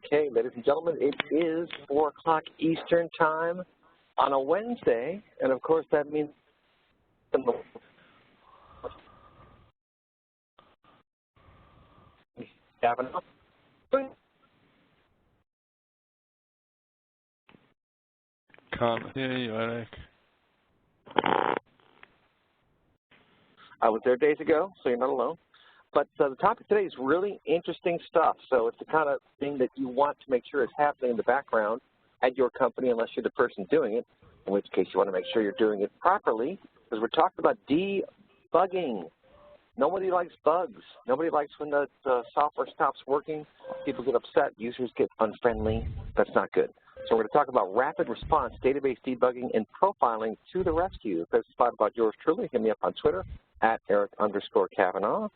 Okay, ladies and gentlemen, it is 4 o'clock Eastern Time on a Wednesday, and of course that means Can't hear you, Eric. I was there days ago, so you're not alone. But the topic today is really interesting stuff. So it's the kind of thing that you want to make sure is happening in the background at your company, unless you're the person doing it, in which case you want to make sure you're doing it properly, because we're talking about debugging. Nobody likes bugs. Nobody likes when the software stops working. People get upset. Users get unfriendly. That's not good. So we're going to talk about rapid response, database debugging, and profiling to the rescue. If there's a thought about yours truly, hit me up on Twitter at Eric_Kavanaugh.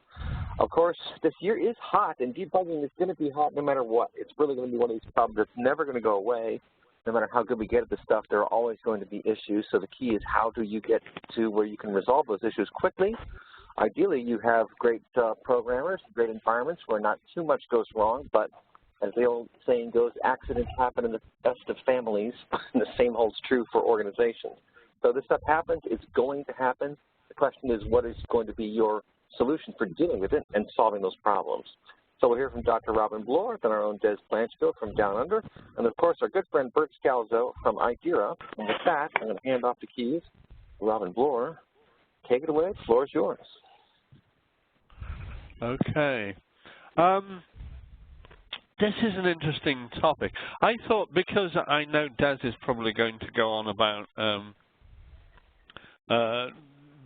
Of course, this year is hot, and debugging is going to be hot no matter what. It's really going to be one of these problems that's never going to go away. No matter how good we get at this stuff, there are always going to be issues. So the key is, how do you get to where you can resolve those issues quickly? Ideally, you have great programmers, great environments where not too much goes wrong, but as the old saying goes, accidents happen in the best of families, and the same holds true for organizations. So this stuff happens. It's going to happen. The question is, what is going to be your solution for dealing with it and solving those problems? So we'll hear from Dr. Robin Bloor, then our own Blanchfield from Down Under, and of course our good friend Bert Scalzo from IDERA. And with that, I'm going to hand off the keys to Robin Bloor. Take it away. The floor is yours. Okay. This is an interesting topic. I thought, because I know Des is probably going to go on about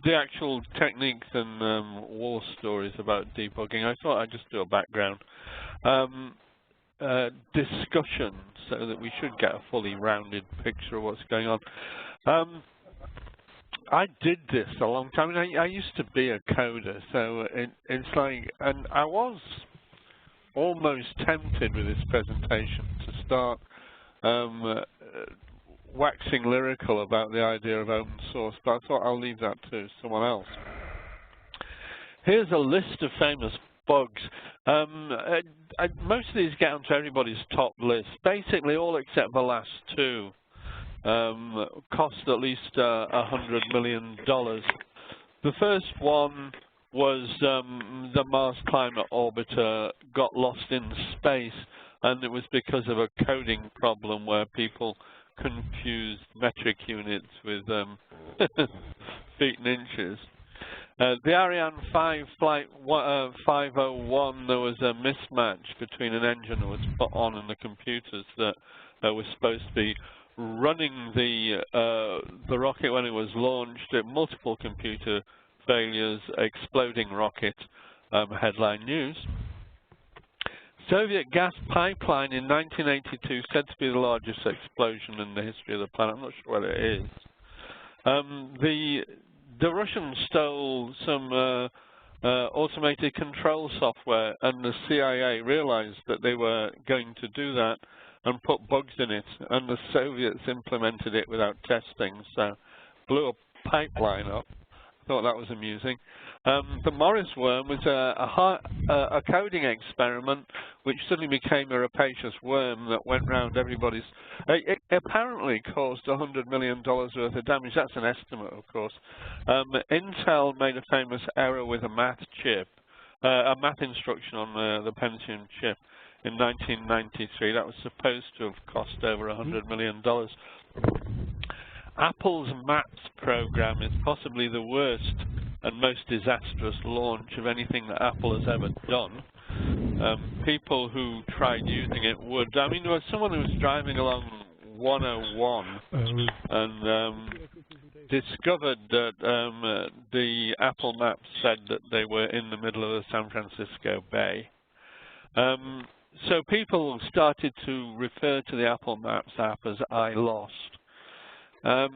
the actual techniques and war stories about debugging, I thought I'd just do a background discussion so that we should get a fully rounded picture of what's going on. I did this a long time. I used to be a coder, so it's like, and I was almost tempted with this presentation to start waxing lyrical about the idea of open source, but I thought I'll leave that to someone else. Here's a list of famous bugs. Most of these get onto everybody's top list, basically all except the last two. Cost at least $100 million. The first one was the Mars Climate Orbiter got lost in space, and it was because of a coding problem where people confused metric units with feet and inches. The Ariane 5 Flight 501, there was a mismatch between an engine that was put on and the computers that were supposed to be running the rocket when it was launched. Multiple computer failures, exploding rocket, headline news. Soviet gas pipeline in 1982 said to be the largest explosion in the history of the planet. I'm not sure what it is. The Russians stole some automated control software, and the CIA realized that they were going to do that and put bugs in it, and the Soviets implemented it without testing, so blew a pipeline up. Thought that was amusing. The Morris worm was a coding experiment which suddenly became a rapacious worm that went round everybody's. It apparently caused $100 million worth of damage. That's an estimate, of course. Intel made a famous error with a math chip, a math instruction on the Pentium chip in 1993. That was supposed to have cost over $100 million. Apple's Maps program is possibly the worst and most disastrous launch of anything that Apple has ever done. People who tried using it would, I mean, there was someone who was driving along 101 and discovered that the Apple Maps said that they were in the middle of the San Francisco Bay. So people started to refer to the Apple Maps app as I lost. A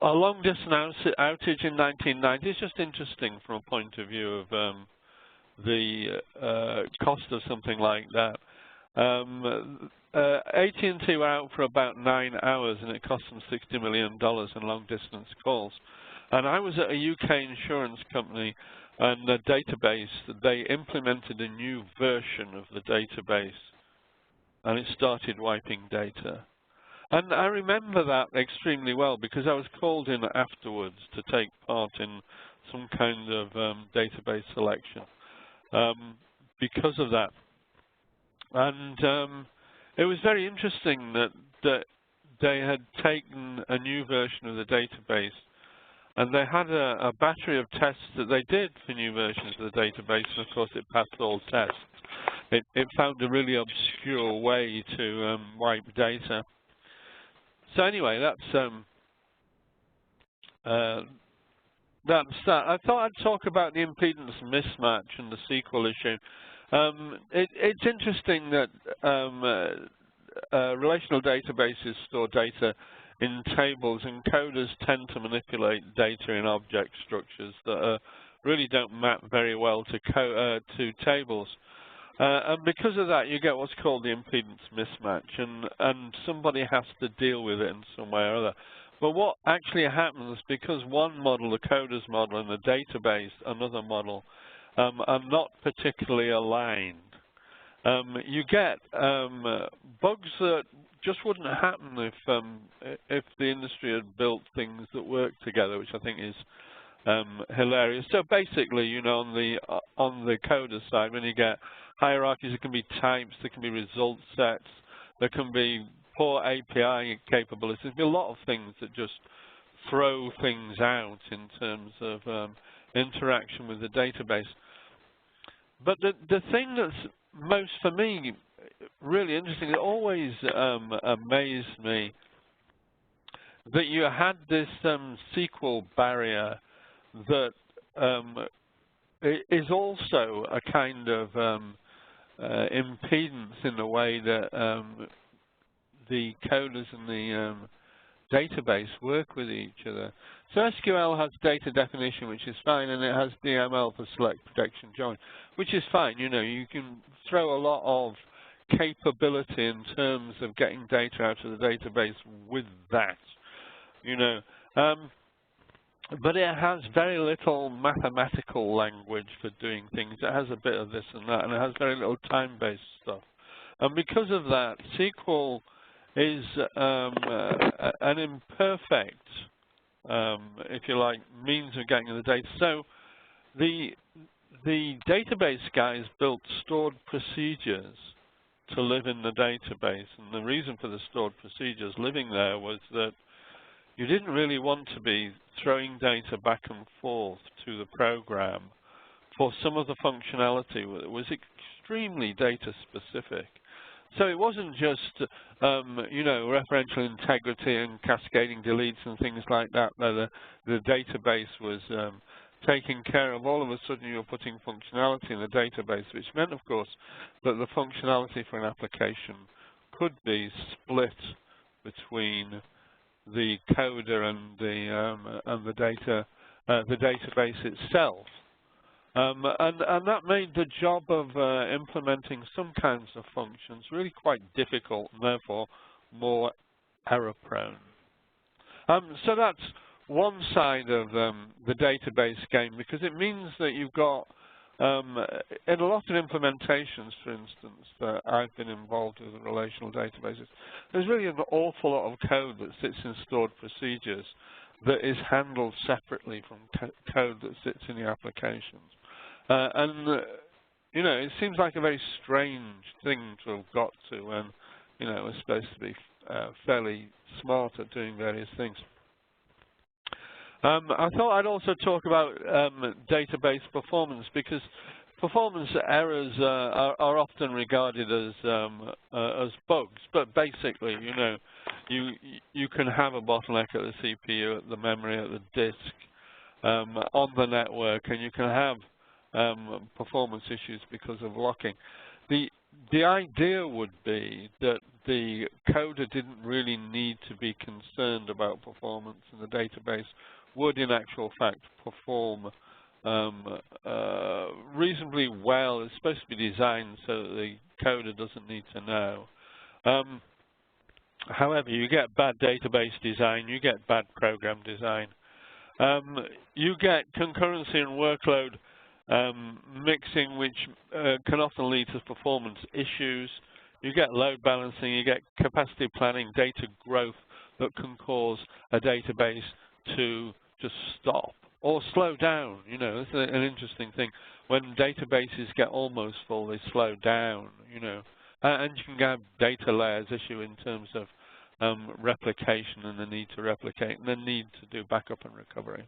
long distance outage in 1990 is just interesting from a point of view of the cost of something like that. AT&T were out for about 9 hours, and it cost them $60 million in long distance calls. And I was at a UK insurance company and the database, they implemented a new version of the database, and it started wiping data. And I remember that extremely well because I was called in afterwards to take part in some kind of database selection because of that. And it was very interesting that they had taken a new version of the database, and they had a battery of tests that they did for new versions of the database, and of course it passed all tests. It found a really obscure way to wipe data. So anyway, that's that. I thought I'd talk about the impedance mismatch and the SQL issue. It's interesting that relational databases store data in tables, and coders tend to manipulate data in object structures that really don't map very well to tables. And because of that, you get what's called the impedance mismatch, and somebody has to deal with it in some way or other. But what actually happens, because one model, the coder's model, and the database, another model, are not particularly aligned, you get bugs that just wouldn't happen if the industry had built things that work together, which I think is hilarious. So basically, you know, on the coder side, when you get hierarchies, there can be types, there can be result sets, there can be poor API capabilities. There's a lot of things that just throw things out in terms of interaction with the database. But the thing that's most, for me, really interesting, it always amazed me that you had this SQL barrier that is also a kind of impedance in the way that the coders and the database work with each other. So SQL has data definition, which is fine, and it has DML for select, protection, join, which is fine. You know, you can throw a lot of capability in terms of getting data out of the database with that, you know. But it has very little mathematical language for doing things. It has a bit of this and that, and it has very little time-based stuff. And because of that, SQL is an imperfect, if you like, means of getting the data. So the database guys built stored procedures to live in the database, and the reason for the stored procedures living there was that you didn't really want to be throwing data back and forth to the program for some of the functionality that was extremely data specific. So it wasn't just, you know, referential integrity and cascading deletes and things like that. The database was taking care of. All of a sudden, you were putting functionality in the database, which meant, of course, that the functionality for an application could be split between the coder and the database itself. And that made the job of implementing some kinds of functions really quite difficult and therefore more error-prone. So that's one side of the database game, because it means that you've got, in a lot of implementations, for instance, that I've been involved with in relational databases, there's really an awful lot of code that sits in stored procedures that is handled separately from code that sits in the applications. And you know, it seems like a very strange thing to have got to when, you know, we're supposed to be fairly smart at doing various things. I thought I'd also talk about database performance, because performance errors are often regarded as bugs. But basically, you know, you can have a bottleneck at the CPU, at the memory, at the disk, on the network, and you can have performance issues because of locking. The idea would be that the coder didn't really need to be concerned about performance, and the database would in actual fact perform reasonably well. It's supposed to be designed so that the coder doesn't need to know. However, you get bad database design, you get bad program design. You get concurrency and workload mixing, which can often lead to performance issues. You get load balancing, you get capacity planning, data growth that can cause a database to just stop or slow down. You know, it's an interesting thing. When databases get almost full, they slow down, you know. And you can have data layers issue in terms of replication and the need to replicate and the need to do backup and recovery.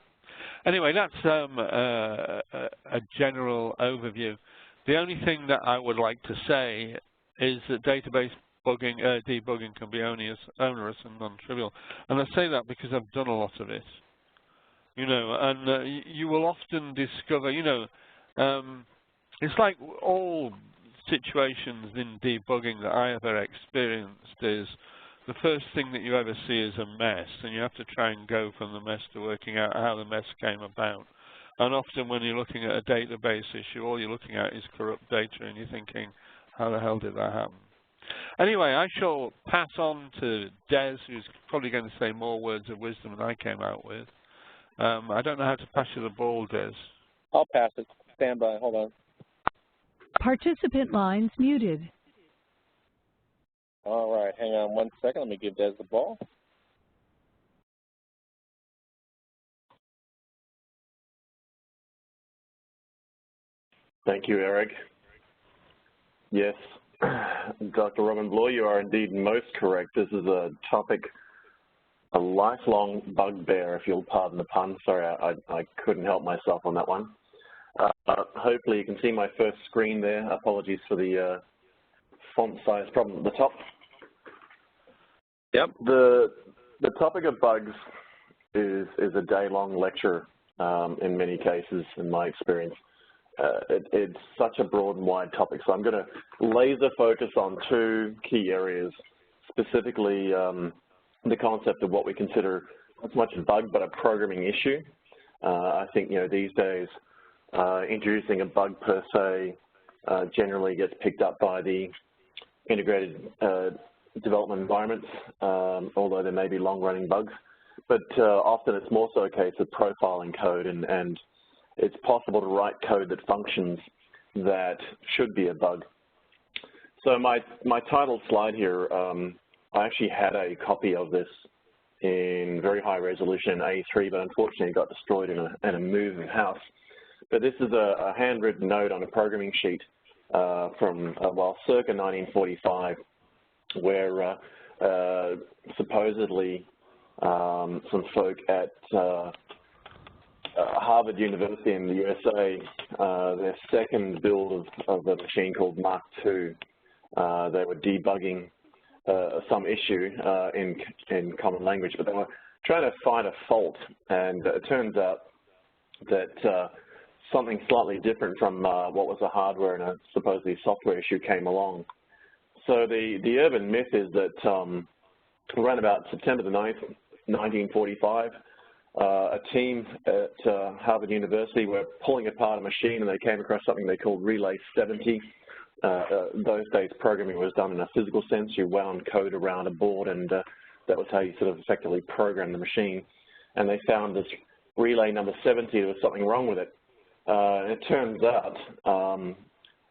Anyway, that's a general overview. The only thing that I would like to say is that database debugging can be onerous and non-trivial. And I say that because I've done a lot of it. You know, and you will often discover, you know, it's like all situations in debugging that I ever experienced is the first thing that you ever see is a mess, and you have to try and go from the mess to working out how the mess came about. And often when you're looking at a database issue, all you're looking at is corrupt data, and you're thinking, how the hell did that happen? Anyway, I shall pass on to Des, who's probably going to say more words of wisdom than I came out with. I don't know how to pass you the ball, Des. I'll pass it. Stand by. Hold on. Participant lines muted. All right. Hang on one second. Let me give Des the ball. Thank you, Eric. Yes, Dr. Robin Bloor, you are indeed most correct. This is a topic, a lifelong bugbear, if you'll pardon the pun. Sorry, I couldn't help myself on that one. Hopefully you can see my first screen there. Apologies for the font size problem at the top. Yep, the topic of bugs is a day-long lecture in many cases, in my experience. It's such a broad and wide topic, so I'm going to laser focus on two key areas, specifically the concept of what we consider not so much a bug but a programming issue. I think, you know, these days introducing a bug per se generally gets picked up by the integrated development environments, although there may be long-running bugs. But often it's more so a case of profiling code, and it's possible to write code that functions that should be a bug. So my title slide here, I actually had a copy of this in very high resolution in A3, but unfortunately it got destroyed in a move of house. But this is a handwritten note on a programming sheet from, well, circa 1945, where supposedly some folk at Harvard University in the USA, their second build of a machine called Mark II, they were debugging some issue in common language, but they were trying to find a fault, and it turns out that something slightly different from what was a hardware and a supposedly software issue came along. So the urban myth is that around about September the 9th, 1945, a team at Harvard University were pulling apart a machine, and they came across something they called Relay 70. Those days programming was done in a physical sense. You wound code around a board, and that was how you sort of effectively programmed the machine. And they found this relay number 70, there was something wrong with it. And it turns out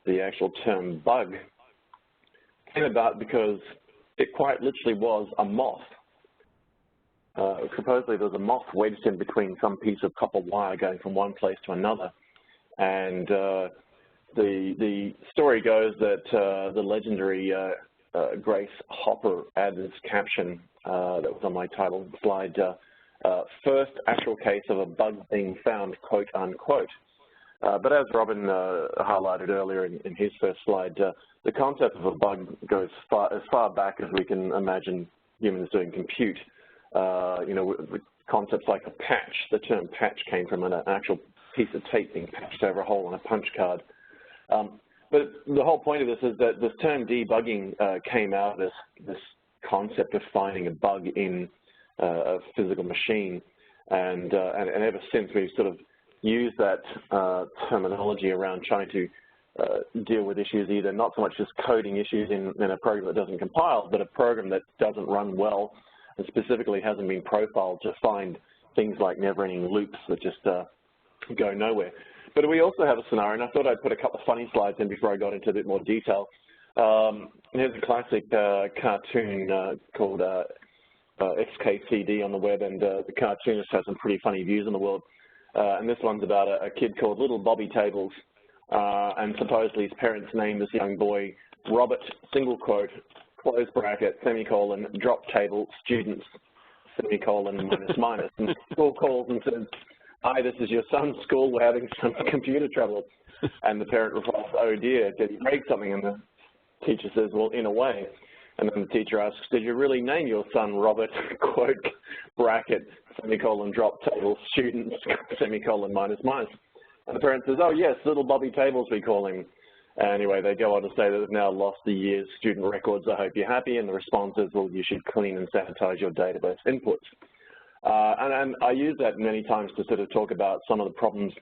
the actual term bug came about because it quite literally was a moth. Supposedly there was a moth wedged in between some piece of copper wire going from one place to another. And the story goes that the legendary Grace Hopper added this caption that was on my title slide, first actual case of a bug being found, quote unquote. But as Robin highlighted earlier in his first slide, the concept of a bug goes as far back as we can imagine humans doing compute. You know, with concepts like a patch. The term patch came from an actual piece of tape being patched over a hole on a punch card. But the whole point of this is that this term debugging came out of this concept of finding a bug in a physical machine, and ever since we've sort of used that terminology around trying to deal with issues, either not so much just coding issues in a program that doesn't compile, but a program that doesn't run well, and specifically hasn't been profiled to find things like never-ending loops that just go nowhere. But we also have a scenario, and I thought I'd put a couple of funny slides in before I got into a bit more detail. Here's a classic cartoon called XKCD on the web, and the cartoonist has some pretty funny views on the world. And this one's about a kid called Little Bobby Tables, and supposedly his parents named this young boy Robert, single quote, close bracket, semicolon, drop table, students, semicolon, minus, minus. And school calls and says, "Hi, this is your son's school, we're having some computer trouble." And the parent replies, "Oh dear, did he break something?" And the teacher says, "Well, in a way." And then the teacher asks, "Did you really name your son Robert, quote, bracket, semicolon, drop table, students, semicolon, minus, minus?" And the parent says, "Oh yes, Little Bobby Tables we call him." Anyway, they go on to say that they've now lost the year's student records. I hope you're happy. And the response is, "Well, you should clean and sanitize your database inputs." And I use that many times to sort of talk about some of the problems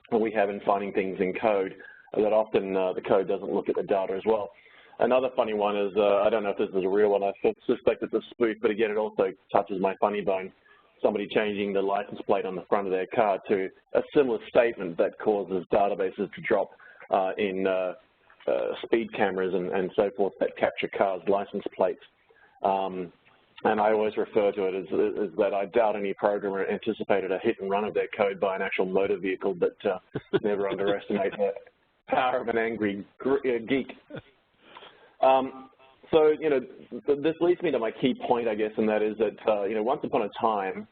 that we have in finding things in code, that often the code doesn't look at the data as well. Another funny one is, I don't know if this is a real one, I suspect it's a spoof, but again, it also touches my funny bone. Somebody changing the license plate on the front of their car to a similar statement that causes databases to drop in speed cameras and so forth that capture cars' license plates. And I always refer to it as that I doubt any programmer anticipated a hit and run of their code by an actual motor vehicle, but never underestimate the power of an angry geek. So, you know, this leads me to my key point, I guess, and that is that, you know, once upon a time,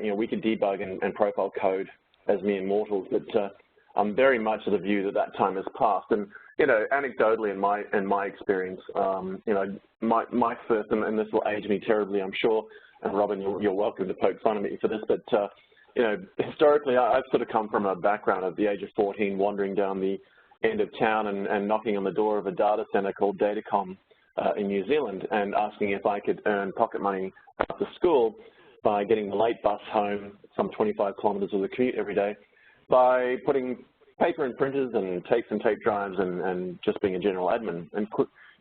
you know, we could debug and profile code as mere mortals, but I'm very much of the view that that time has passed. And, you know, anecdotally in my experience, you know, my first, and this will age me terribly, I'm sure, and Robin, you're welcome to poke fun at me for this, but, you know, historically, I've sort of come from a background at the age of 14, wandering down the end of town and knocking on the door of a data center called Datacom in New Zealand and asking if I could earn pocket money after school by getting the late bus home, some 25 kilometers of the commute every day, by putting paper and printers and tapes and tape drives and just being a general admin. And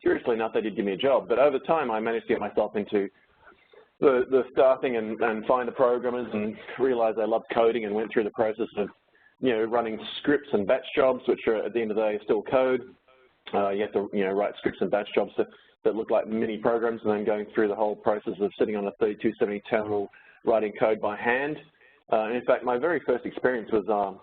curiously enough, they did give me a job. But over time, I managed to get myself into the staffing and find the programmers and realized I loved coding and went through the process of, you know, running scripts and batch jobs, which are at the end of the day still code. You have to, you know, write scripts and batch jobs that look like mini programs, and then going through the whole process of sitting on a 3270 terminal writing code by hand. And in fact, my very first experience was on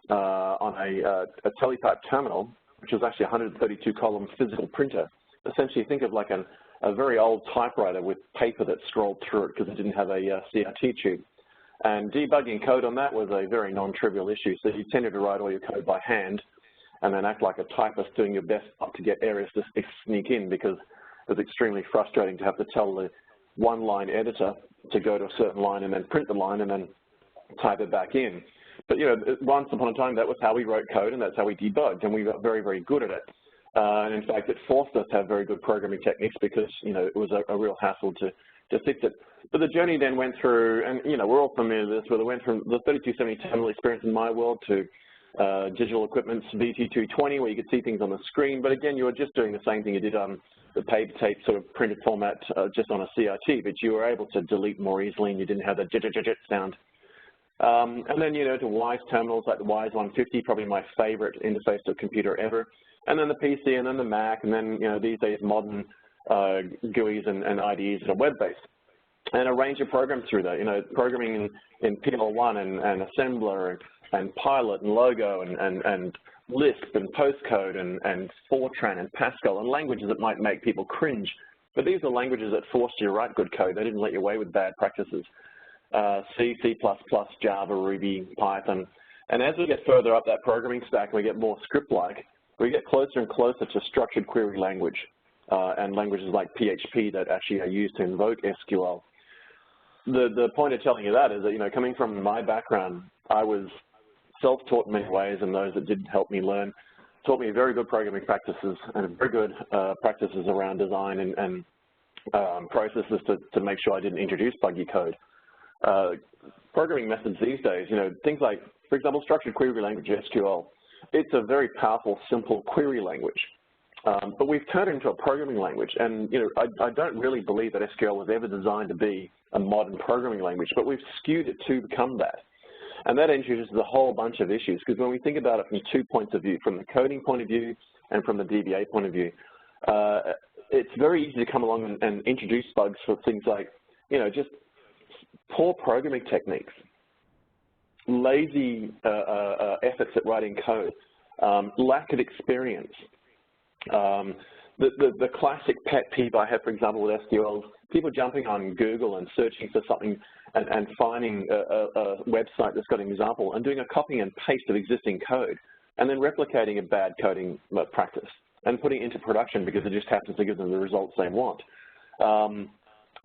a teletype terminal, which was actually a 132-column physical printer. Essentially, think of like a very old typewriter with paper that scrolled through it because it didn't have a CRT tube. And debugging code on that was a very non-trivial issue. So you tended to write all your code by hand and then act like a typist doing your best not to get errors to sneak in, because it was extremely frustrating to have to tell the one-line editor to go to a certain line and then print the line and then type it back in. But, you know, once upon a time, that was how we wrote code and that's how we debugged, and we got very, very good at it. And in fact, it forced us to have very good programming techniques because, you know, it was a real hassle to fix it. But the journey then went through, and, you know, we're all familiar with this, where it went from the 3270 terminal experience in my world to digital equipment's VT220, where you could see things on the screen. But again, you were just doing the same thing you did on the paper tape sort of printed format just on a CRT, but you were able to delete more easily and you didn't have that jit sound. And then, you know, to WISE terminals like the WISE 150, probably my favorite interface to a computer ever. And then the PC, and then the Mac, and then, you know, these days modern GUIs and IDEs that are web-based. And a range of programs through that, you know, programming in PL1 and Assembler and Pilot and Logo and Lisp and Postcode and Fortran and Pascal, and languages that might make people cringe. But these are languages that forced you to write good code. They didn't let you away with bad practices. C, C++, Java, Ruby, Python. And as we get further up that programming stack and we get more script-like, we get closer and closer to structured query language and languages like PHP that actually are used to invoke SQL. The point of telling you that is that, you know, coming from my background, I was self-taught in many ways, and those that didn't help me learn taught me very good programming practices and very good practices around design and processes to make sure I didn't introduce buggy code. Programming methods these days, you know, things like, for example, structured query language, SQL. It's a very powerful, simple query language, but we've turned it into a programming language. And, you know, I don't really believe that SQL was ever designed to be a modern programming language, but we've skewed it to become that. And that introduces a whole bunch of issues, because when we think about it from 2 points of view, from the coding point of view and from the DBA point of view, it's very easy to come along and introduce bugs for things like, just poor programming techniques, lazy efforts at writing code, lack of experience. The classic pet peeve I have, for example, with SQL, people jumping on Google and searching for something and finding a website that's got an example and doing a copy and paste of existing code and then replicating a bad coding practice and putting it into production because it just happens to give them the results they want.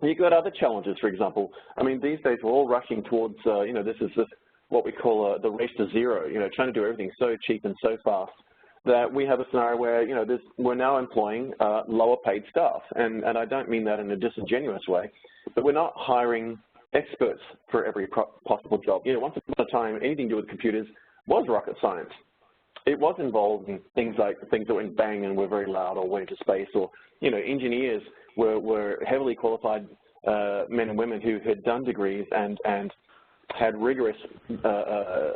You've got other challenges, for example. I mean, these days we're all rushing towards, this is what we call the race to zero, trying to do everything so cheap and so fast that we have a scenario where, we're now employing lower paid staff. And I don't mean that in a disingenuous way, but we're not hiring experts for every possible job. Once upon a time, anything to do with computers was rocket science. It was involved in things that went bang and were very loud or went into space, or, engineers were heavily qualified men and women who had done degrees and had rigorous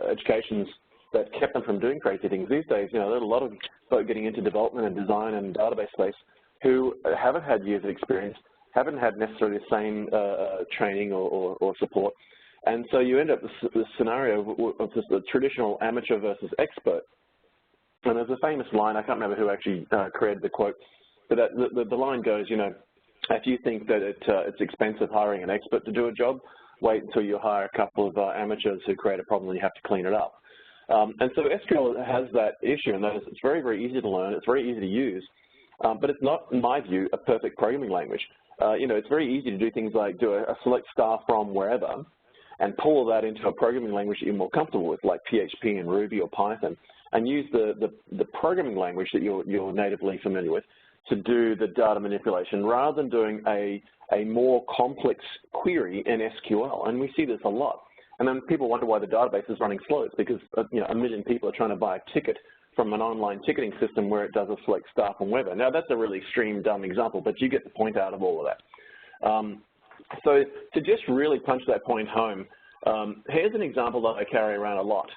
educations that kept them from doing crazy things. These days, there are a lot of folk getting into development and design and database space who haven't had years of experience, haven't had necessarily the same training or support. And so you end up with this scenario of just the traditional amateur versus expert. And there's a famous line, I can't remember who actually created the quote, but the line goes, if you think that it's expensive hiring an expert to do a job, wait until you hire a couple of amateurs who create a problem and you have to clean it up. And so SQL has that issue, and that is it's very, very easy to learn, it's very easy to use, but it's not, in my view, a perfect programming language. It's very easy to do things like do a select star from wherever and pull that into a programming language that you're more comfortable with, like PHP and Ruby or Python, and use the programming language that you're natively familiar with to do the data manipulation rather than doing a more complex query in SQL. And we see this a lot. And then people wonder why the database is running slow. It's because a million people are trying to buy a ticket from an online ticketing system where it does a select star from wherever. Now, that's a really extreme, dumb example, but you get the point out of all of that. So to just really punch that point home, here's an example that I carry around a lot.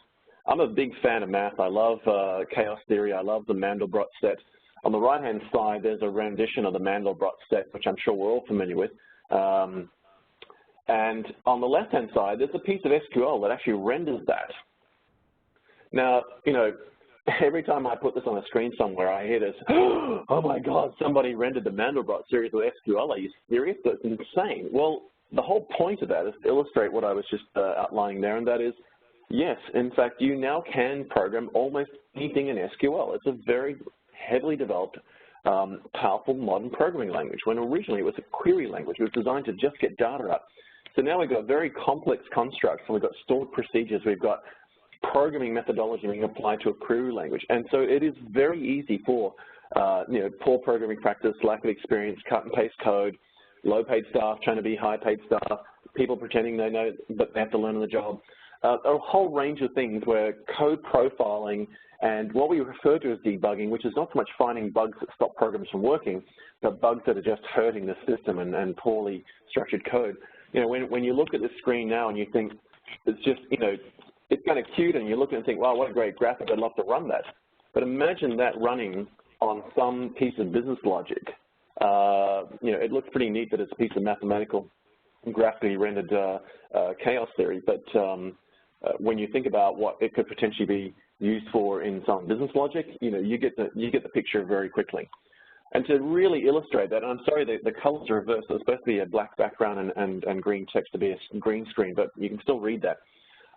I'm a big fan of math. I love chaos theory. I love the Mandelbrot set. On the right-hand side, there's a rendition of the Mandelbrot set, which I'm sure we're all familiar with. And on the left-hand side, there's a piece of SQL that actually renders that. Now, every time I put this on a screen somewhere, I hear this, oh my God, somebody rendered the Mandelbrot series with SQL. Are you serious? That's insane. Well, the whole point of that is to illustrate what I was just outlining there, and that is, yes, in fact, you now can program almost anything in SQL. It's a very heavily developed, powerful modern programming language, when originally it was a query language. It was designed to just get data up. So now we've got very complex constructs, and we've got stored procedures, we've got programming methodology being applied to a query language. And so it is very easy for, poor programming practice, lack of experience, cut and paste code, low-paid staff trying to be high-paid staff, people pretending they know but they have to learn on the job. A whole range of things where code profiling and what we refer to as debugging, which is not so much finding bugs that stop programs from working, but bugs that are just hurting the system and poorly structured code. When you look at the screen now and you think it's just, it's kind of cute, and you look and think, wow, what a great graphic, I'd love to run that. But imagine that running on some piece of business logic. It looks pretty neat that it's a piece of mathematical, graphically rendered chaos theory, but when you think about what it could potentially be used for in some business logic, you get the picture very quickly. And to really illustrate that, and I'm sorry the colors are reversed, it's supposed to be a black background and green text to be a green screen, but you can still read that.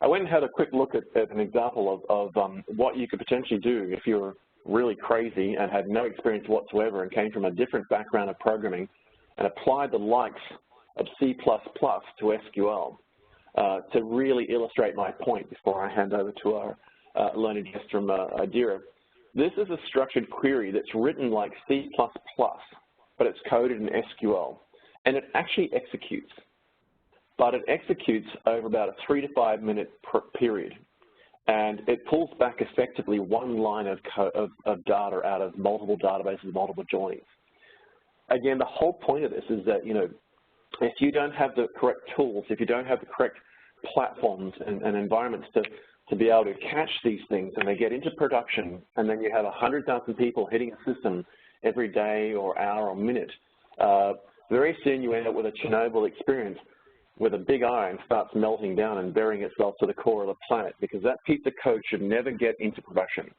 I went and had a quick look at an example of what you could potentially do if you were really crazy and had no experience whatsoever and came from a different background of programming and applied the likes of C++ to SQL to really illustrate my point before I hand over to our learned guest from IDERA. This is a structured query that's written like C++, but it's coded in SQL, and it actually executes. But it executes over about a 3 to 5 minute period, and it pulls back effectively one line of data out of multiple databases, multiple joins. Again, the whole point of this is that, if you don't have the correct tools, if you don't have the correct platforms and environments to be able to catch these things, and they get into production, and then you have 100,000 people hitting a system every day or hour or minute, very soon you end up with a Chernobyl experience where the big iron starts melting down and burying itself to the core of the planet, because that piece of code should never get into production.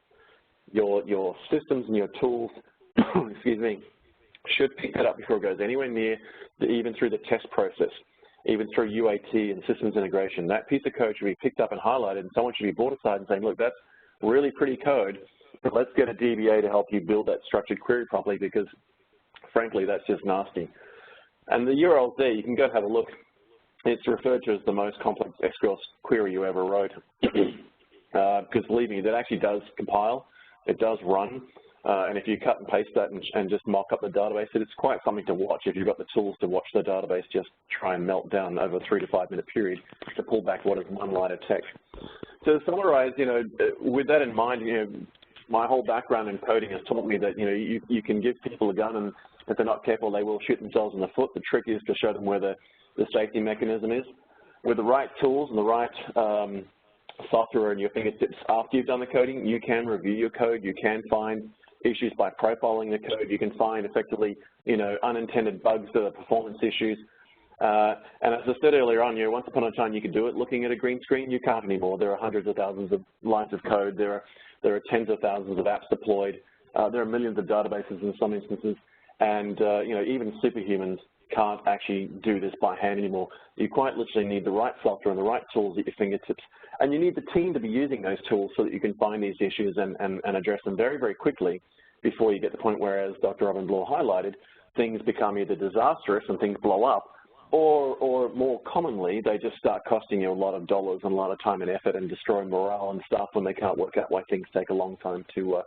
Your systems and your tools, excuse me, should pick that up before it goes anywhere near, even through the test process, even through UAT and systems integration. That piece of code should be picked up and highlighted, and someone should be brought aside and saying, look, that's really pretty code, but let's get a DBA to help you build that structured query properly, because frankly, that's just nasty. And the URL's there, you can go have a look. It's referred to as the most complex SQL query you ever wrote, because believe me, that actually does compile, it does run, and if you cut and paste that and just mock up the database, it's quite something to watch if you've got the tools to watch the database just try and melt down over a 3 to 5 minute period to pull back what is one line of text. So to summarize, with that in mind, my whole background in coding has taught me that, you can give people a gun, and if they're not careful, they will shoot themselves in the foot. The trick is to show them where the safety mechanism is. With the right tools and the right software in your fingertips after you've done the coding, you can review your code, you can find issues by profiling the code, you can find effectively, unintended bugs that are performance issues. And as I said earlier on, once upon a time you could do it looking at a green screen. You can't anymore. There are hundreds of thousands of lines of code. There are tens of thousands of apps deployed. There are millions of databases in some instances, and even superhumans can't actually do this by hand anymore. You quite literally need the right software and the right tools at your fingertips, and you need the team to be using those tools so that you can find these issues and address them very, very quickly before you get to the point where, as Dr. Robin Bloor highlighted, things become either disastrous and things blow up, or more commonly, they just start costing you a lot of dollars and a lot of time and effort and destroy morale and stuff when they can't work out why things take a long time to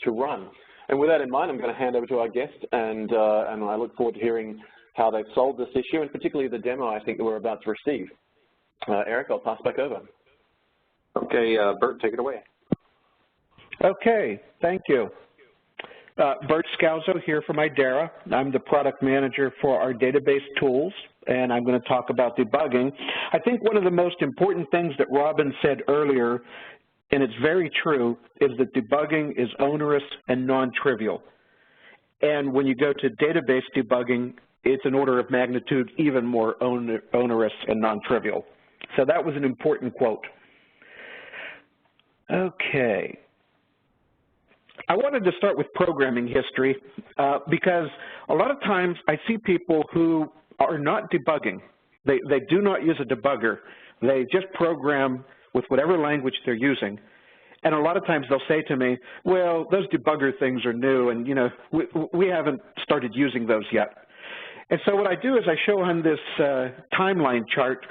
run. And with that in mind, I'm going to hand over to our guest, and I look forward to hearing how they've solved this issue, and particularly the demo I think that we're about to receive. Eric, I'll pass back over. Okay, Bert, take it away. Okay, thank you. Bert Scalzo here from IDERA. I'm the product manager for our database tools, and I'm going to talk about debugging. I think one of the most important things that Robin said earlier, and it's very true, is that debugging is onerous and non-trivial. And when you go to database debugging, it's an order of magnitude even more onerous and non-trivial. So that was an important quote. Okay. I wanted to start with programming history because a lot of times I see people who are not debugging. They do not use a debugger. They just program with whatever language they're using. And a lot of times they'll say to me, well, those debugger things are new, and we haven't started using those yet. And so what I do is I show on this timeline chart,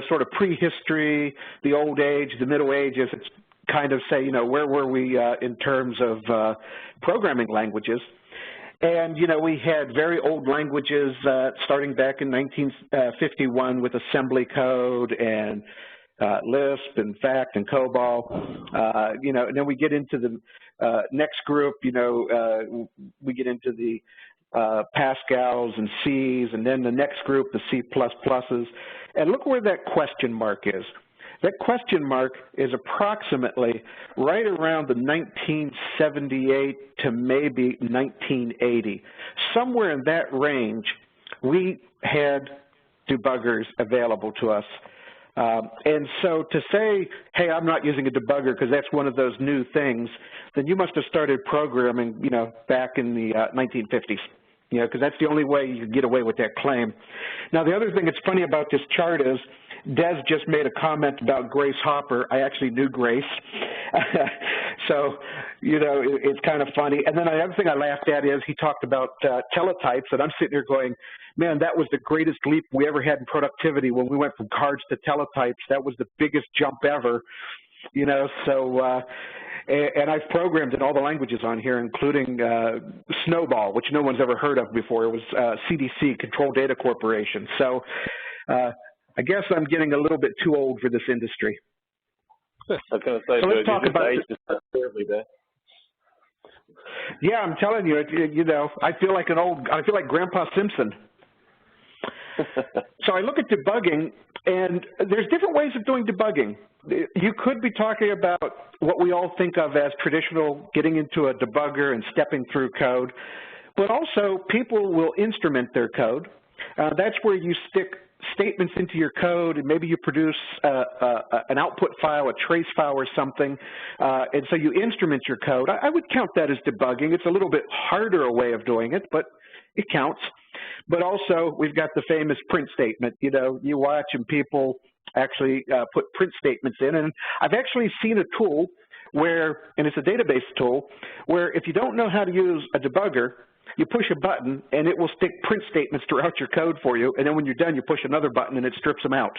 sort of prehistory, the old age, the middle ages. It's kind of say, where were we in terms of programming languages. And, we had very old languages starting back in 1951 with assembly code and Lisp and FACT and COBOL. And then we get into the next group, we get into the Pascals and Cs, and then the next group, the C++s. And look where that question mark is. That question mark is approximately right around the 1978 to maybe 1980. Somewhere in that range, we had debuggers available to us. And so to say, hey, I'm not using a debugger because that's one of those new things, then you must have started programming, back in the 1950s. Because that's the only way you can get away with that claim. Now, the other thing that's funny about this chart is Des just made a comment about Grace Hopper. I actually knew Grace. So, it's kind of funny. And then the other thing I laughed at is he talked about teletypes, and I'm sitting here going, man, that was the greatest leap we ever had in productivity when we went from cards to teletypes. That was the biggest jump ever, and I've programmed in all the languages on here, including Snowball, which no one's ever heard of before. It was CDC, Control Data Corporation. So I guess I'm getting a little bit too old for this industry. I was going to say, so let's talk about terribly there. Yeah, I'm telling you, I feel like Grandpa Simpson. So I look at debugging, and there's different ways of doing debugging. You could be talking about what we all think of as traditional, getting into a debugger and stepping through code, but also people will instrument their code. That's where you stick statements into your code, and maybe you produce an output file, a trace file or something, and so you instrument your code. I would count that as debugging. It's a little bit harder a way of doing it, but it counts. But also, we've got the famous print statement. You know, you watch and people actually put print statements in, and I've actually seen a tool where, and it's a database tool, where if you don't know how to use a debugger, you push a button and it will stick print statements throughout your code for you, and then when you're done, you push another button and it strips them out.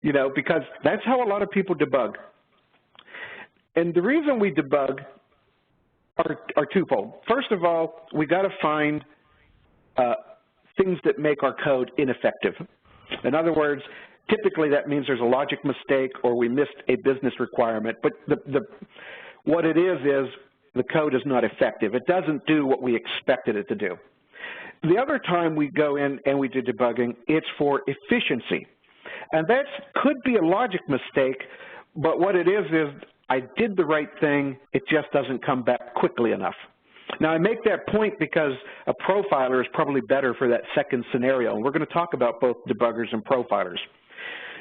You know, because that's how a lot of people debug. And the reason we debug are twofold. First of all, we got to find things that make our code ineffective. In other words, typically that means there's a logic mistake or we missed a business requirement, but what it is the code is not effective. It doesn't do what we expected it to do. The other time we go in and we do debugging, it's for efficiency. And that could be a logic mistake, but what it is I did the right thing, it just doesn't come back quickly enough. Now, I make that point because a profiler is probably better for that second scenario, and we're going to talk about both debuggers and profilers.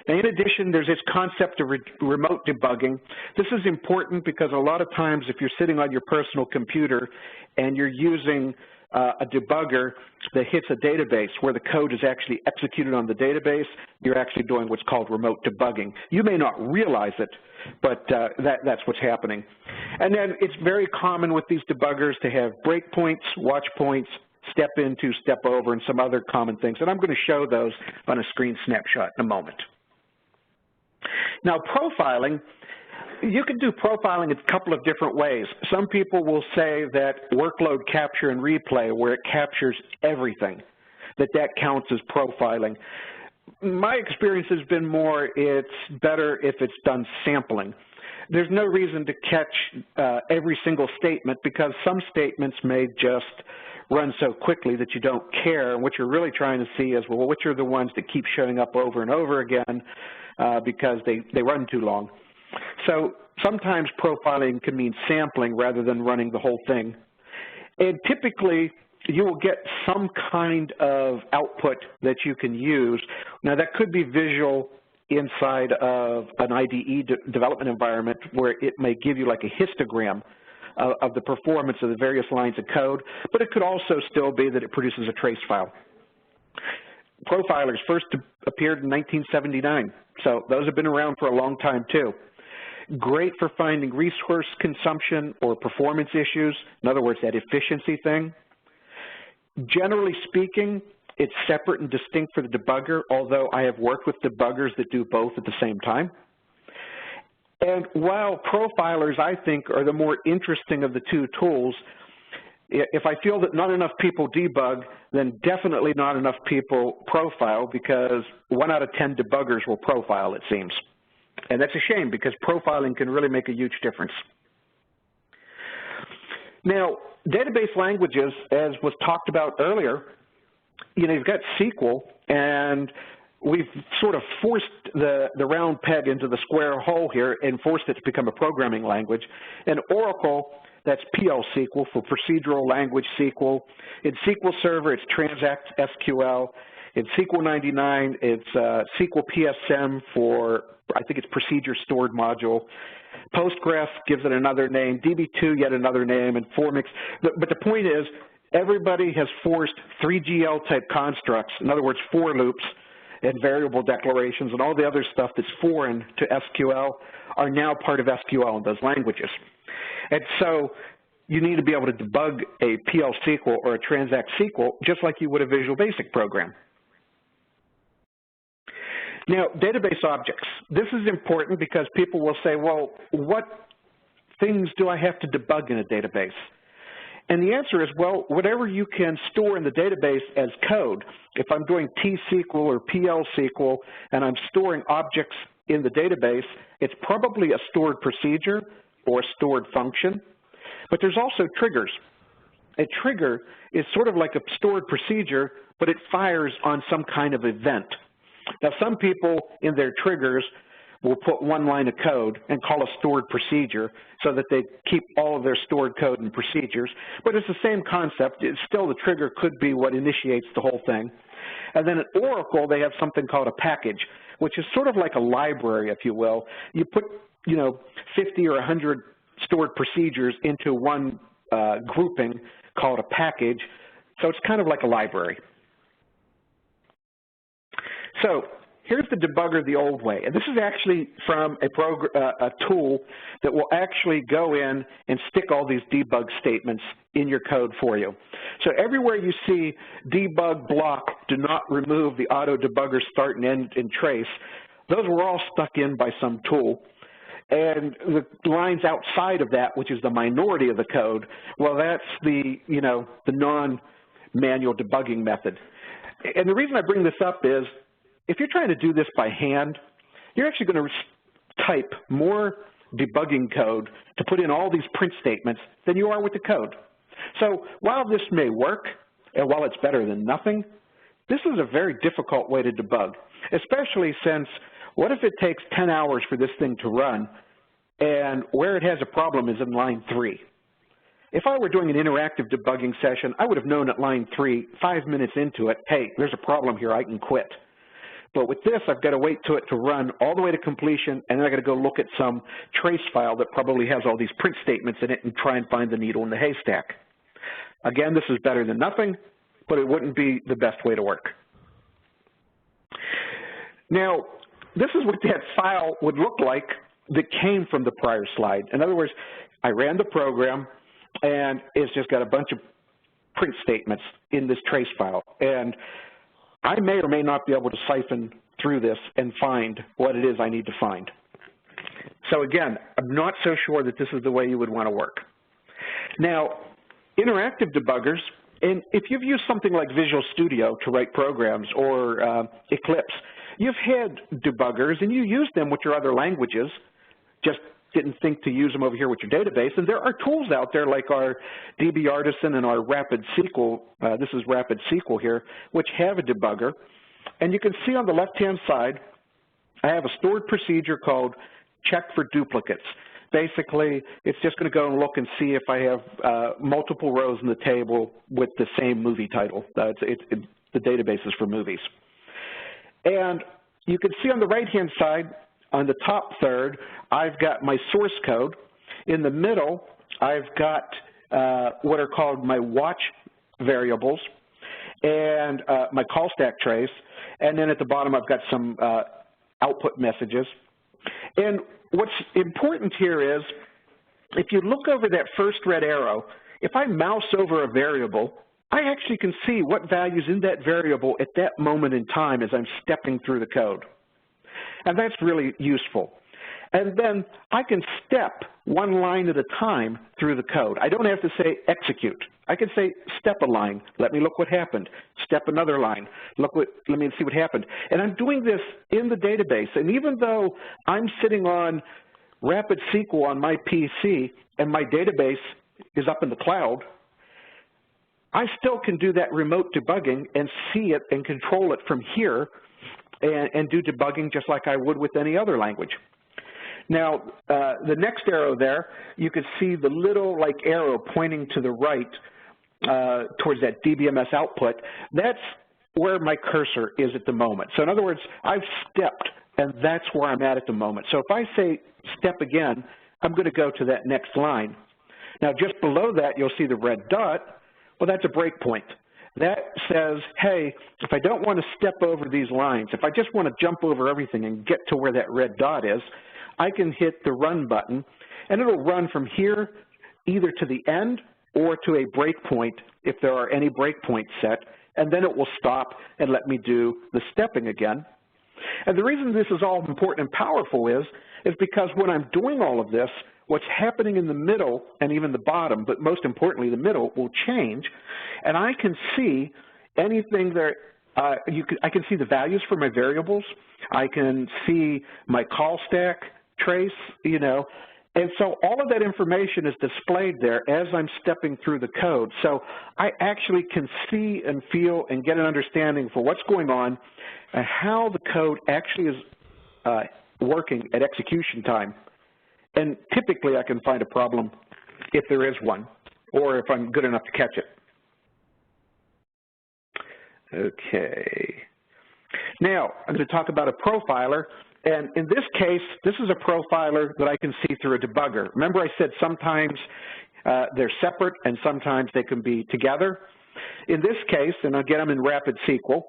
Now, in addition, there's this concept of remote debugging. This is important because a lot of times if you're sitting on your personal computer and you're using a debugger that hits a database where the code is actually executed on the database, you're actually doing what's called remote debugging. You may not realize it, but that's what's happening. And then it's very common with these debuggers to have breakpoints, watch points, step into, step over, and some other common things. And I'm going to show those on a screen snapshot in a moment. Now, profiling, you can do profiling in a couple of different ways. Some people will say that workload capture and replay, where it captures everything, that counts as profiling. My experience has been more it's better if it's done sampling. There's no reason to catch every single statement because some statements may just run so quickly that you don't care. And what you're really trying to see is, well, which are the ones that keep showing up over and over again because they run too long. So sometimes profiling can mean sampling rather than running the whole thing. And typically, you will get some kind of output that you can use. Now, that could be visual inside of an IDE development environment where it may give you like a histogram of the performance of the various lines of code, but it could also still be that it produces a trace file. Profilers first appeared in 1979, so those have been around for a long time too. Great for finding resource consumption or performance issues, in other words, that efficiency thing. Generally speaking, it's separate and distinct for the debugger, although I have worked with debuggers that do both at the same time. And while profilers, I think, are the more interesting of the two tools, if I feel that not enough people debug, then definitely not enough people profile, because 1 out of 10 debuggers will profile, it seems. And that's a shame because profiling can really make a huge difference. Now, database languages, as was talked about earlier, you know, you've got SQL, and we've sort of forced the round peg into the square hole here and forced it to become a programming language. And Oracle, that's PL SQL for Procedural Language SQL. In SQL Server, it's Transact SQL. In SQL 99, it's SQL PSM for, I think it's Procedure Stored Module. Postgres gives it another name, DB2 yet another name, and Formix. But the point is, everybody has forced 3GL type constructs, in other words, for loops and variable declarations and all the other stuff that's foreign to SQL are now part of SQL in those languages. And so you need to be able to debug a PL SQL or a Transact SQL just like you would a Visual Basic program. Now, database objects. This is important because people will say, well, what things do I have to debug in a database? And the answer is, well, whatever you can store in the database as code. If I'm doing T-SQL or PL SQL and I'm storing objects in the database, it's probably a stored procedure or a stored function. But there's also triggers. a trigger is sort of like a stored procedure, but it fires on some kind of event. Now, some people in their triggers will put one line of code and call a stored procedure so that they keep all of their stored code and procedures, but it's the same concept. It's still, the trigger could be what initiates the whole thing. And then at Oracle, they have something called a package, which is sort of like a library, if you will. You put, 50 or 100 stored procedures into one grouping called a package, so it's kind of like a library. So here's the debugger the old way, and this is actually from a tool that will actually go in and stick all these debug statements in your code for you. So everywhere you see debug block, do not remove the auto debugger start and end and trace, those were all stuck in by some tool. And the lines outside of that, which is the minority of the code, well, that's the, the non-manual debugging method. And the reason I bring this up is, if you're trying to do this by hand, you're actually going to type more debugging code to put in all these print statements than you are with the code. So while this may work, and while it's better than nothing, this is a very difficult way to debug, especially since what if it takes 10 hours for this thing to run, and where it has a problem is in line 3? If I were doing an interactive debugging session, I would have known at line 3, 5 minutes into it, hey, there's a problem here, I can quit. But with this, I've got to wait to it to run all the way to completion, and then I've got to go look at some trace file that probably has all these print statements in it and try and find the needle in the haystack. Again, this is better than nothing, but it wouldn't be the best way to work. Now, this is what that file would look like that came from the prior slide. In other words, I ran the program, and it's just got a bunch of print statements in this trace file. And I may or may not be able to siphon through this and find what it is I need to find. So again, I'm not so sure that this is the way you would want to work. Now, interactive debuggers, and if you've used something like Visual Studio to write programs or Eclipse, you've had debuggers and you use them with your other languages, just didn't think to use them over here with your database. And there are tools out there like our DB Artisan and our Rapid SQL, this is Rapid SQL here, which have a debugger. And you can see on the left-hand side, I have a stored procedure called check for duplicates. Basically, it's just going to go and look and see if I have multiple rows in the table with the same movie title. The database is for movies. And you can see on the right-hand side, on the top third, I've got my source code. In the middle, I've got what are called my watch variables and my call stack trace. And then at the bottom, I've got some output messages. And what's important here is, if you look over that first red arrow, if I mouse over a variable, I actually can see what value's in that variable at that moment in time as I'm stepping through the code. And that's really useful. And then I can step one line at a time through the code. I don't have to say execute. I can say step a line, let me look what happened. Step another line, let me see what happened. And I'm doing this in the database. And even though I'm sitting on Rapid SQL on my PC and my database is up in the cloud, I still can do that remote debugging and see it and control it from here and do debugging just like I would with any other language. Now, the next arrow there, you can see the little arrow pointing to the right towards that DBMS output. That's where my cursor is at the moment. So in other words, I've stepped, and that's where I'm at the moment. So if I say step again, I'm going to go to that next line. Now, just below that, you'll see the red dot. Well, that's a breakpoint. That says, hey, if I don't want to step over these lines, if I just want to jump over everything and get to where that red dot is, I can hit the run button, and it'll run from here either to the end or to a breakpoint if there are any breakpoints set, and then it will stop and let me do the stepping again. And the reason this is all important and powerful is because when I'm doing all of this, what's happening in the middle and even the bottom, but most importantly the middle, will change, and I can see anything there. I can see the values for my variables. I can see my call stack trace, And so all of that information is displayed there as I'm stepping through the code. So I actually can see and feel and get an understanding for what's going on and how the code actually is working at execution time. And typically I can find a problem if there is one, or if I'm good enough to catch it. Okay. Now, I'm going to talk about a profiler. And in this case, this is a profiler that I can see through a debugger. Remember I said sometimes they're separate and sometimes they can be together. In this case, and again I'm in Rapid SQL,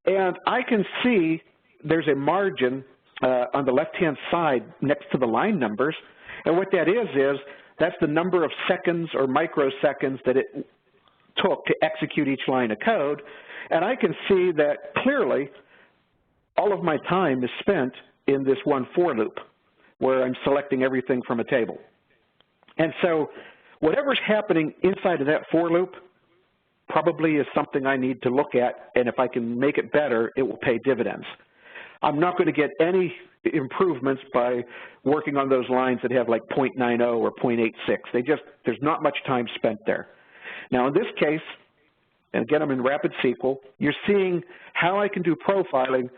and I can see there's a margin on the left-hand side next to the line numbers. And what that is that's the number of seconds or microseconds that it took to execute each line of code. And I can see that clearly all of my time is spent in this one for loop where I'm selecting everything from a table. And so whatever's happening inside of that for loop probably is something I need to look at, and if I can make it better, it will pay dividends. I'm not going to get any improvements by working on those lines that have like 0.90 or 0.86. There's not much time spent there. Now in this case, and again I'm in Rapid SQL, you're seeing how I can do profiling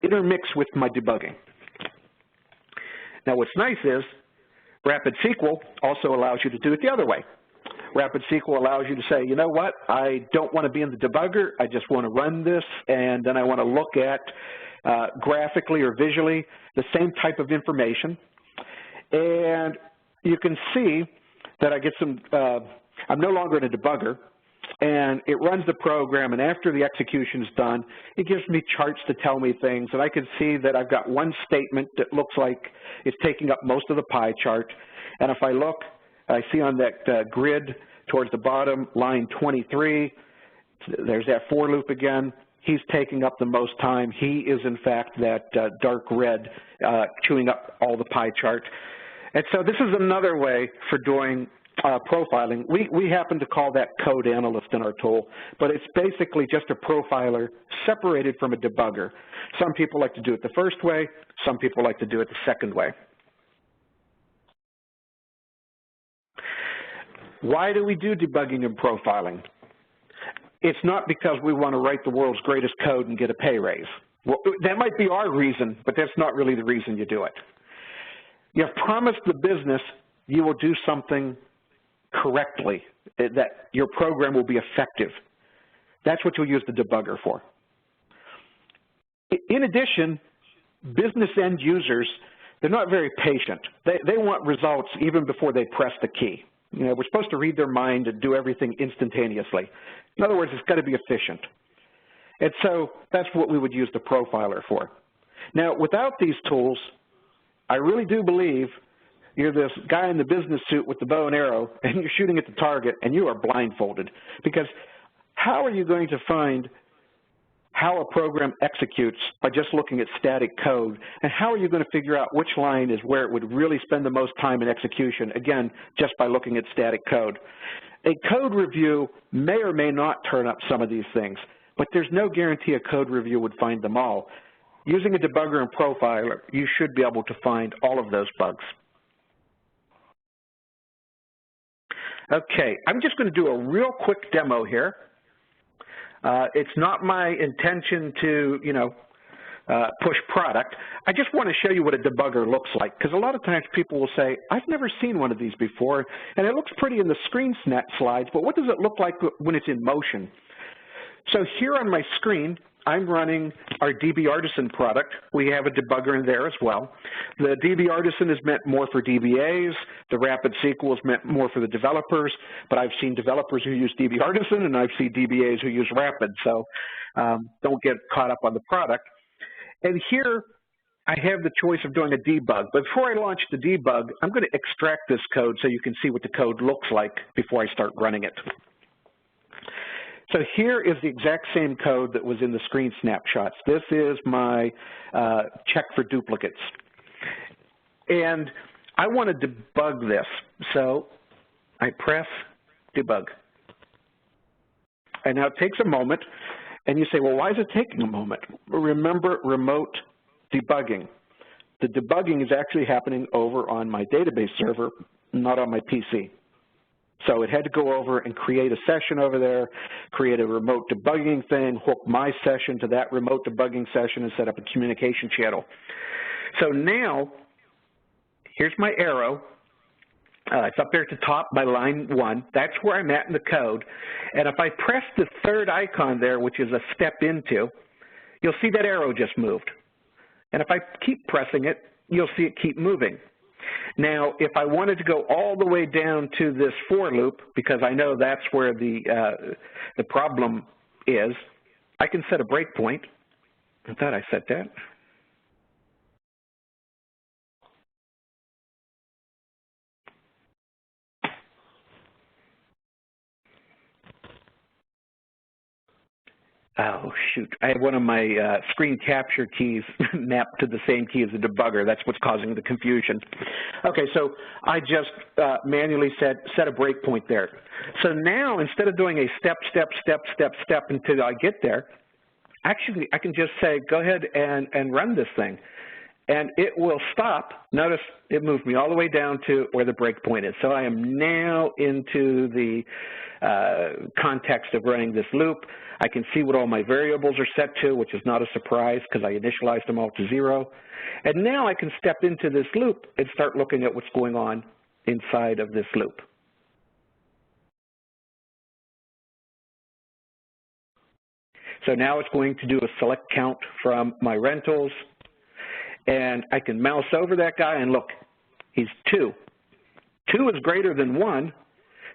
intermixed with my debugging. Now what's nice is Rapid SQL also allows you to do it the other way. Rapid SQL allows you to say, you know what, I don't want to be in the debugger, I just want to run this, and then I want to look at graphically or visually the same type of information. And you can see that I get some, I'm no longer in a debugger, and it runs the program, and after the execution is done, it gives me charts to tell me things, and I can see that I've got one statement that looks like it's taking up most of the pie chart, and if I look, I see on that grid towards the bottom, line 23, there's that for loop again. He's taking up the most time. He is, in fact, that dark red chewing up all the pie chart. And so this is another way for doing profiling. We happen to call that code analyst in our tool, but it's basically just a profiler separated from a debugger. Some people like to do it the first way. Some people like to do it the second way. Why do we do debugging and profiling? It's not because we want to write the world's greatest code and get a pay raise. Well, that might be our reason, but that's not really the reason you do it. You have promised the business you will do something correctly, that your program will be effective. That's what you'll use the debugger for. In addition, business end users, they're not very patient. They want results even before they press the key. You know, we're supposed to read their mind and do everything instantaneously. In other words, it's got to be efficient. And so that's what we would use the profiler for. Now, without these tools, I really do believe you're this guy in the business suit with the bow and arrow, and you're shooting at the target, and you are blindfolded. Because how are you going to find how a program executes by just looking at static code, and how are you going to figure out which line is where it would really spend the most time in execution, again, just by looking at static code? A code review may or may not turn up some of these things, but there's no guarantee a code review would find them all. Using a debugger and profiler, you should be able to find all of those bugs. Okay, I'm just going to do a real quick demo here. It's not my intention to, push product. I just want to show you what a debugger looks like, because a lot of times people will say, I've never seen one of these before, and it looks pretty in the screen snap slides, but what does it look like when it's in motion? So here on my screen, I'm running our DB Artisan product. We have a debugger in there as well. The DB Artisan is meant more for DBAs. The Rapid SQL is meant more for the developers, but I've seen developers who use DB Artisan, and I've seen DBAs who use Rapid, so don't get caught up on the product. And here, I have the choice of doing a debug. But before I launch the debug, I'm going to extract this code so you can see what the code looks like before I start running it. So here is the exact same code that was in the screen snapshots. This is my check for duplicates. And I want to debug this. So I press debug. And now it takes a moment. And you say, well, why is it taking a moment? Remember remote debugging. The debugging is actually happening over on my database server, not on my PC. So it had to go over and create a session over there, create a remote debugging thing, hook my session to that remote debugging session, and set up a communication channel. So now, here's my arrow. It's up there at the top by line 1. That's where I'm at in the code. And if I press the third icon there, which is a step into, you'll see that arrow just moved. And if I keep pressing it, you'll see it keep moving. Now, if I wanted to go all the way down to this for loop, because I know that's where the problem is, I can set a breakpoint. I thought I set that. Oh, shoot. I have one of my screen capture keys mapped to the same key as the debugger. That's what's causing the confusion. Okay, so I just manually set a breakpoint there. So now, instead of doing a step until I get there, actually, I can just say, go ahead and run this thing. And it will stop. Notice it moved me all the way down to where the breakpoint is. So I am now into the context of running this loop. I can see what all my variables are set to, which is not a surprise because I initialized them all to 0. And now I can step into this loop and start looking at what's going on inside of this loop. So now it's going to do a select count from my rentals. And I can mouse over that guy and look, he's 2. 2 is greater than 1,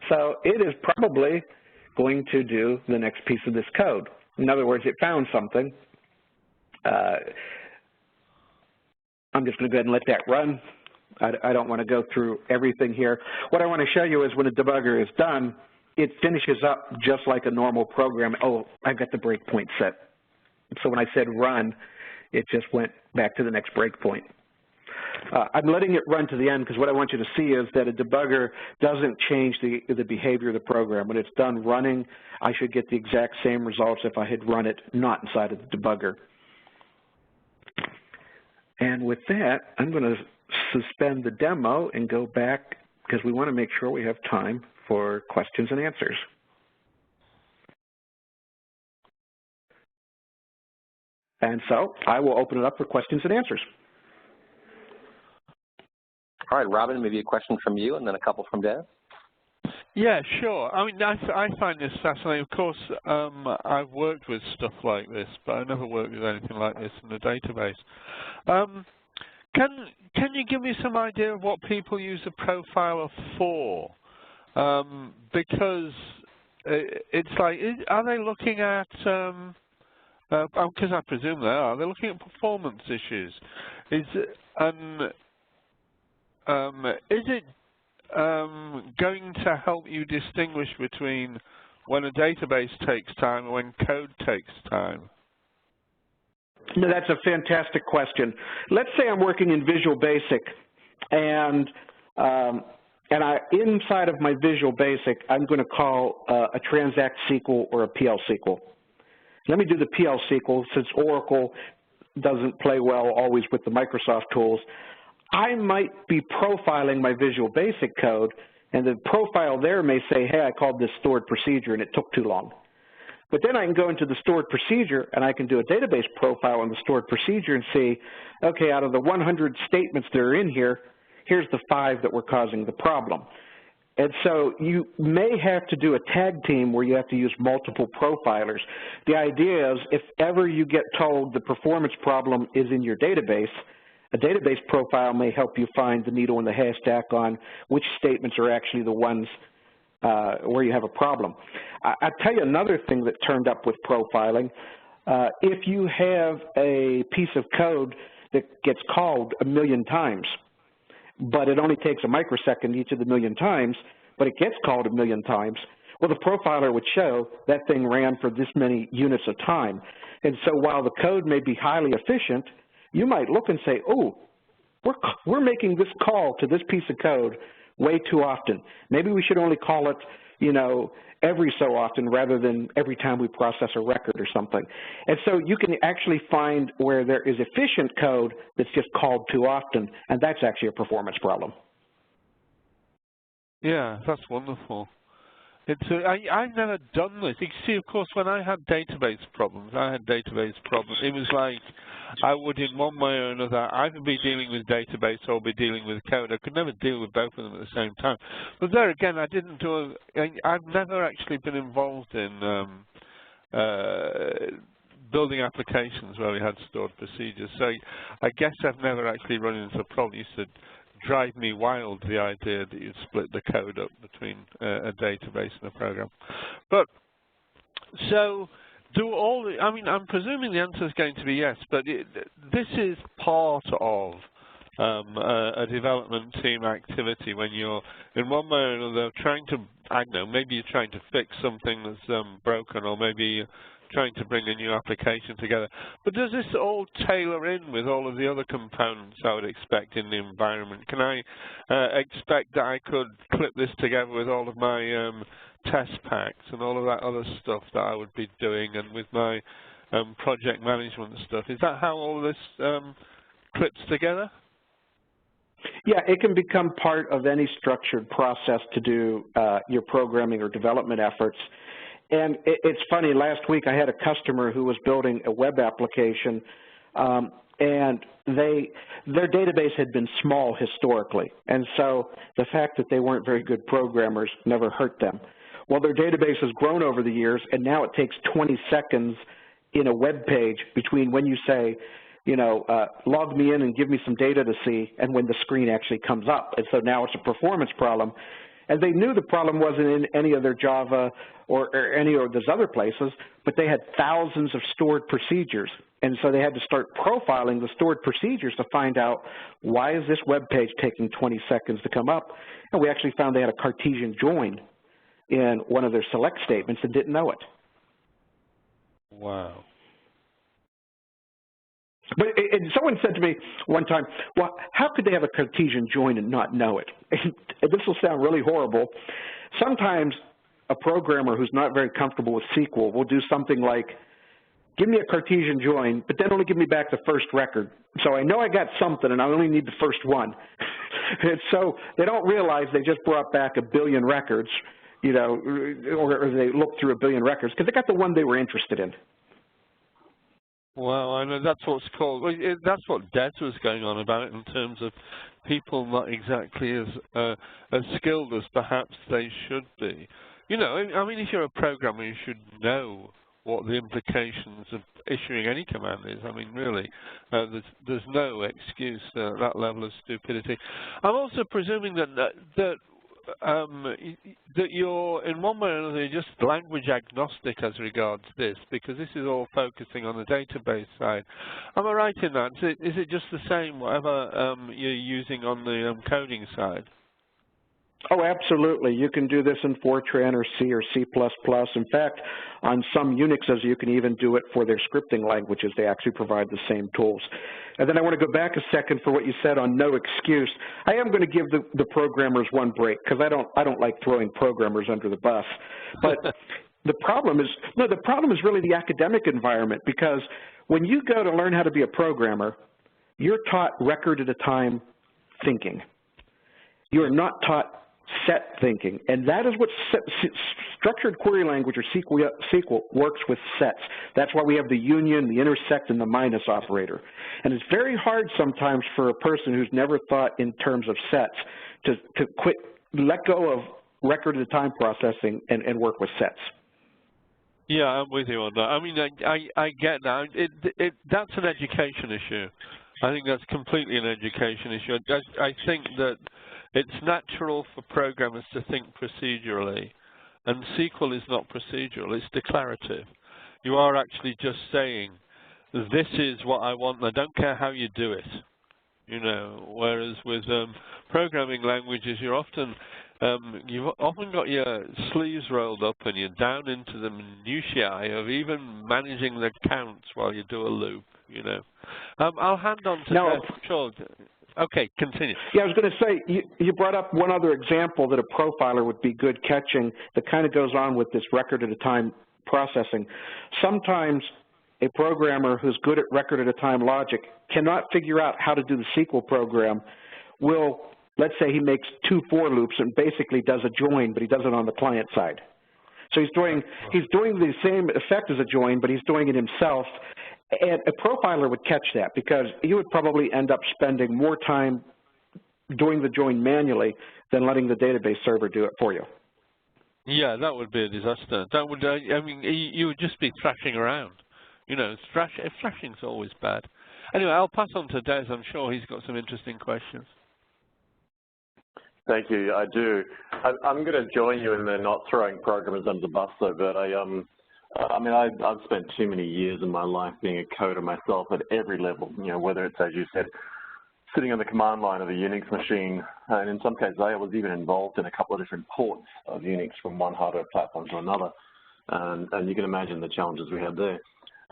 so it is probably going to do the next piece of this code. In other words, it found something. I'm just going to go ahead and let that run. I don't want to go through everything here. What I want to show you is when a debugger is done, it finishes up just like a normal program. Oh, I've got the breakpoint set. So when I said run, it just went back to the next breakpoint. I'm letting it run to the end because what I want you to see is that a debugger doesn't change the behavior of the program. When it's done running, I should get the exact same results if I had run it not inside of the debugger. And with that, I'm going to suspend the demo and go back because we want to make sure we have time for questions and answers. And so I will open it up for questions and answers. All right, Robin, maybe a question from you and then a couple from Dev. Yeah, sure. I mean, I find this fascinating. Of course, I've worked with stuff like this, but I've never worked with anything like this in a database. Can you give me some idea of what people use a profiler for? Because it's like, are they looking at, because I presume they are, they're looking at performance issues. Is it going to help you distinguish between when a database takes time and when code takes time? No, that's a fantastic question. Let's say I'm working in Visual Basic, and inside of my Visual Basic, I'm going to call a transact SQL or a PL SQL. Let me do the PL SQL since Oracle doesn't play well always with the Microsoft tools. I might be profiling my Visual Basic code, and the profile there may say, hey, I called this stored procedure and it took too long. But then I can go into the stored procedure and I can do a database profile on the stored procedure and see, okay, out of the 100 statements that are in here, here's the 5 that were causing the problem. And so you may have to do a tag team where you have to use multiple profilers. The idea is if ever you get told the performance problem is in your database, a database profile may help you find the needle in the haystack on which statements are actually the ones where you have a problem. I'll tell you another thing that turned up with profiling. If you have a piece of code that gets called 1,000,000 times, but it only takes a microsecond each of the 1,000,000 times, but it gets called 1,000,000 times, well, the profiler would show that thing ran for this many units of time. And so while the code may be highly efficient, you might look and say, oh, we're making this call to this piece of code way too often. Maybe we should only call it you know, every so often rather than every time we process a record or something. And so you can actually find where there is efficient code that's just called too often, and that's actually a performance problem. Yeah, that's wonderful. I've never done this. You see, of course, when I had database problems, it was like I would, in one way or another, either be dealing with database or be dealing with code. I could never deal with both of them at the same time. But there again, I've never actually been involved in building applications where we had stored procedures. So I guess I've never actually run into a problem. It used to drive me wild, the idea that you'd split the code up between a database and a program. But so I mean, I'm presuming the answer is going to be yes, but this is part of a development team activity when you're in one way or another trying to, I don't know, maybe you're trying to fix something that's broken, or maybe you're trying to bring a new application together. But does this all tailor in with all of the other components I would expect in the environment? Can I expect that I could clip this together with all of my test packs and all of that other stuff that I would be doing, and with my project management stuff? Is that how all of this clips together? Yeah, it can become part of any structured process to do your programming or development efforts. And it's funny, last week I had a customer who was building a web application, and their database had been small historically. And so the fact that they weren't very good programmers never hurt them. Well, their database has grown over the years, and now it takes 20 seconds in a web page between when you say, you know, log me in and give me some data to see, and when the screen actually comes up. And so now it's a performance problem. And they knew the problem wasn't in any of their Java or any of those other places, but they had thousands of stored procedures. And so they had to start profiling the stored procedures to find out, why is this web page taking 20 seconds to come up? And we actually found they had a Cartesian join in one of their select statements and didn't know it. Wow. But someone said to me one time, well, how could they have a Cartesian join and not know it? And this will sound really horrible. Sometimes a programmer who's not very comfortable with SQL will do something like, give me a Cartesian join, but then only give me back the first record. So I know I got something, and I only need the first one. And so they don't realize they just brought back a billion records, you know, or they looked through a billion records, because they got the one they were interested in. Well, I know that's what's called, that's what Des was going on about, in terms of people not exactly as skilled as perhaps they should be. You know, I mean, if you're a programmer, you should know what the implications of issuing any command is. I mean, really, there's no excuse at that level of stupidity. I'm also presuming that you're, in one way or another, just language agnostic as regards this, because this is all focusing on the database side. Am I right in that? Is it just the same, whatever you're using on the coding side? Oh, absolutely. You can do this in Fortran or C or C++. In fact, on some Unixes, you can even do it for their scripting languages. They actually provide the same tools. And then I want to go back a second for what you said on no excuse. I am going to give the programmers one break, because I don't like throwing programmers under the bus. But the problem is really the academic environment, because when you go to learn how to be a programmer, you're taught record at a time thinking. You are not taught set thinking, and that is what structured query language, or SQL, works with sets. That's why we have the union, the intersect, and the minus operator. And it's very hard sometimes for a person who's never thought in terms of sets to let go of record at a time processing and work with sets. Yeah, I'm with you on that. I mean, I get that. That's an education issue. I think that's completely an education issue. I think that it's natural for programmers to think procedurally, and SQL is not procedural, it's declarative. You are actually just saying, this is what I want, and I don't care how you do it. You know, whereas with programming languages, you've often got your sleeves rolled up and you're down into the minutiae of even managing the counts while you do a loop, you know. I'll hand on to Jeff. Sure. Okay, continue. Yeah, I was going to say, you brought up one other example that a profiler would be good catching that kind of goes on with this record-at-a-time processing. Sometimes a programmer who's good at record-at-a-time logic cannot figure out how to do the SQL program. Let's say he makes 2 for loops and basically does a join, but he does it on the client side. So he's doing the same effect as a join, but he's doing it himself. And a profiler would catch that because you would probably end up spending more time doing the join manually than letting the database server do it for you. Yeah, that would be a disaster. That would, I mean, you would just be thrashing around. You know, thrashing's always bad. Anyway, I'll pass on to Des. I'm sure he's got some interesting questions. Thank you. I do. I'm going to join you in the not throwing programmers under the bus, though, but I mean, I've spent too many years in my life being a coder myself at every level, you know, whether it's, as you said, sitting on the command line of a Unix machine, and in some cases I was even involved in a couple of different ports of Unix from one hardware platform to another, and you can imagine the challenges we had there.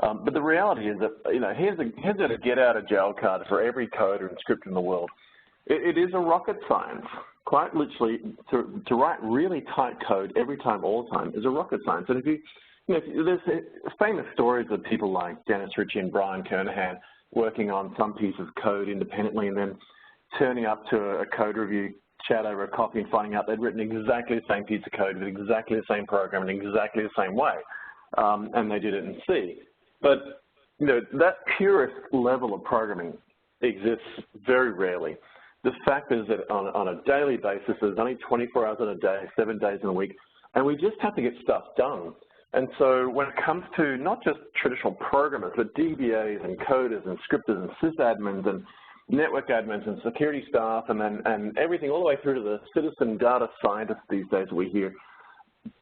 But the reality is that, you know, here's a get-out-of-jail card for every coder and script in the world. It is a rocket science. Quite literally, to write really tight code every time, all the time, is a rocket science. And if you know, there's famous stories of people like Dennis Ritchie and Brian Kernighan working on some piece of code independently and then turning up to a code review chat over a coffee and finding out they'd written exactly the same piece of code with exactly the same program in exactly the same way, and they did it in C. But you know, that purest level of programming exists very rarely. The fact is that on a daily basis, there's only 24 hours in a day, 7 days in a week, and we just have to get stuff done. And so when it comes to not just traditional programmers, but DBAs and coders and scripters and sysadmins and network admins and security staff and everything all the way through to the citizen data scientists these days we hear,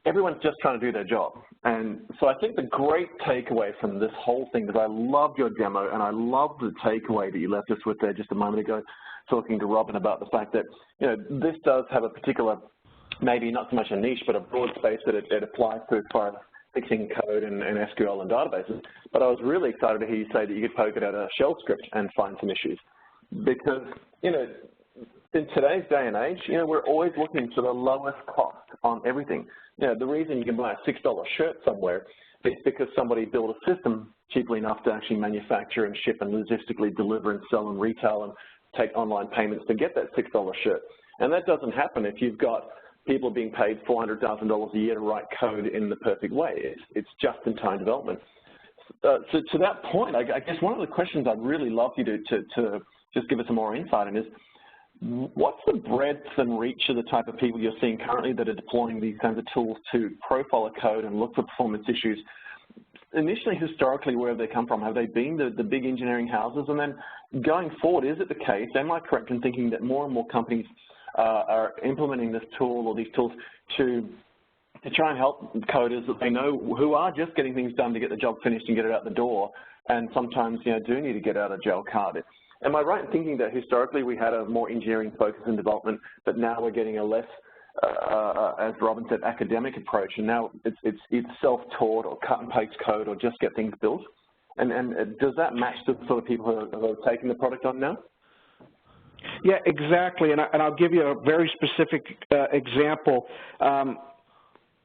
everyone's just trying to do their job. And so I think the great takeaway from this whole thing is I loved your demo and I loved the takeaway that you left us with there just a moment ago, talking to Robin about the fact that, you know, this does have a particular, maybe not so much a niche, but a broad space that it applies to as far as fixing code and SQL and databases. But I was really excited to hear you say that you could poke it at a shell script and find some issues. Because, you know, in today's day and age, you know, we're always looking for the lowest cost on everything. You know, the reason you can buy a $6 shirt somewhere is because somebody built a system cheaply enough to actually manufacture and ship and logistically deliver and sell and retail and take online payments to get that $6 shirt. And that doesn't happen if you've got people being paid $400,000 a year to write code in the perfect way. It's just-in-time development. So to that point, I guess one of the questions I'd really love you to just give us some more insight in is, what's the breadth and reach of the type of people you're seeing currently that are deploying these kinds of tools to profile a code and look for performance issues? Initially, historically, where have they come from? Have they been the big engineering houses? And then going forward, is it the case, am I correct in thinking that more and more companies are implementing this tool or these tools to try and help coders that they know who are just getting things done to get the job finished and get it out the door, and sometimes, you know, do need to get out of jail card? Am I right in thinking that historically we had a more engineering focus in development, but now we're getting a less, as Robin said, academic approach, and now it's self-taught or cut and paste code or just get things built? And does that match the sort of people who are taking the product on now? Yeah, exactly, and I'll give you a very specific example.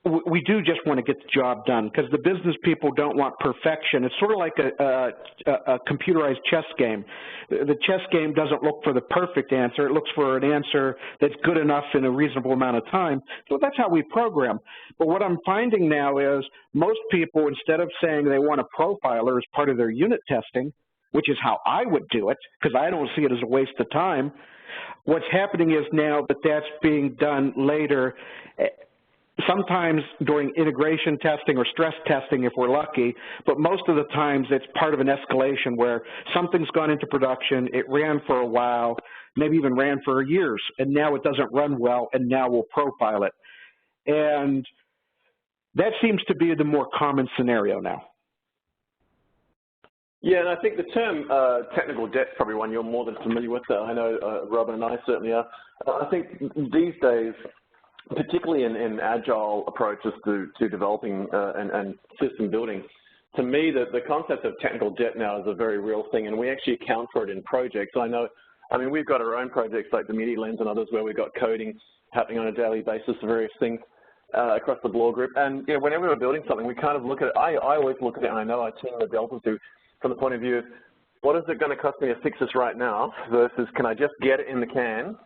We do just want to get the job done because the business people don't want perfection. It's sort of like a computerized chess game. The chess game doesn't look for the perfect answer. It looks for an answer that's good enough in a reasonable amount of time. So that's how we program. But what I'm finding now is most people, instead of saying they want a profiler as part of their unit testing, which is how I would do it because I don't see it as a waste of time, what's happening is now that that's being done later, sometimes during integration testing or stress testing if we're lucky, but most of the times it's part of an escalation where something's gone into production, it ran for a while, maybe even ran for years, and now it doesn't run well, and now we'll profile it. And that seems to be the more common scenario now. Yeah, and I think the term technical debt is probably one you're more than familiar with. I know Robin and I certainly are. I think these days, particularly in agile approaches to developing and system building, to me the concept of technical debt now is a very real thing, and we actually account for it in projects. I know I mean, we've got our own projects like the Media Lens and others where we've got coding happening on a daily basis for various things across the Bloor group. And you know, whenever we're building something, we kind of look at it. I always look at it, and I know our team of developers do, from the point of view of what is it going to cost me to fix this right now versus can I just get it in the can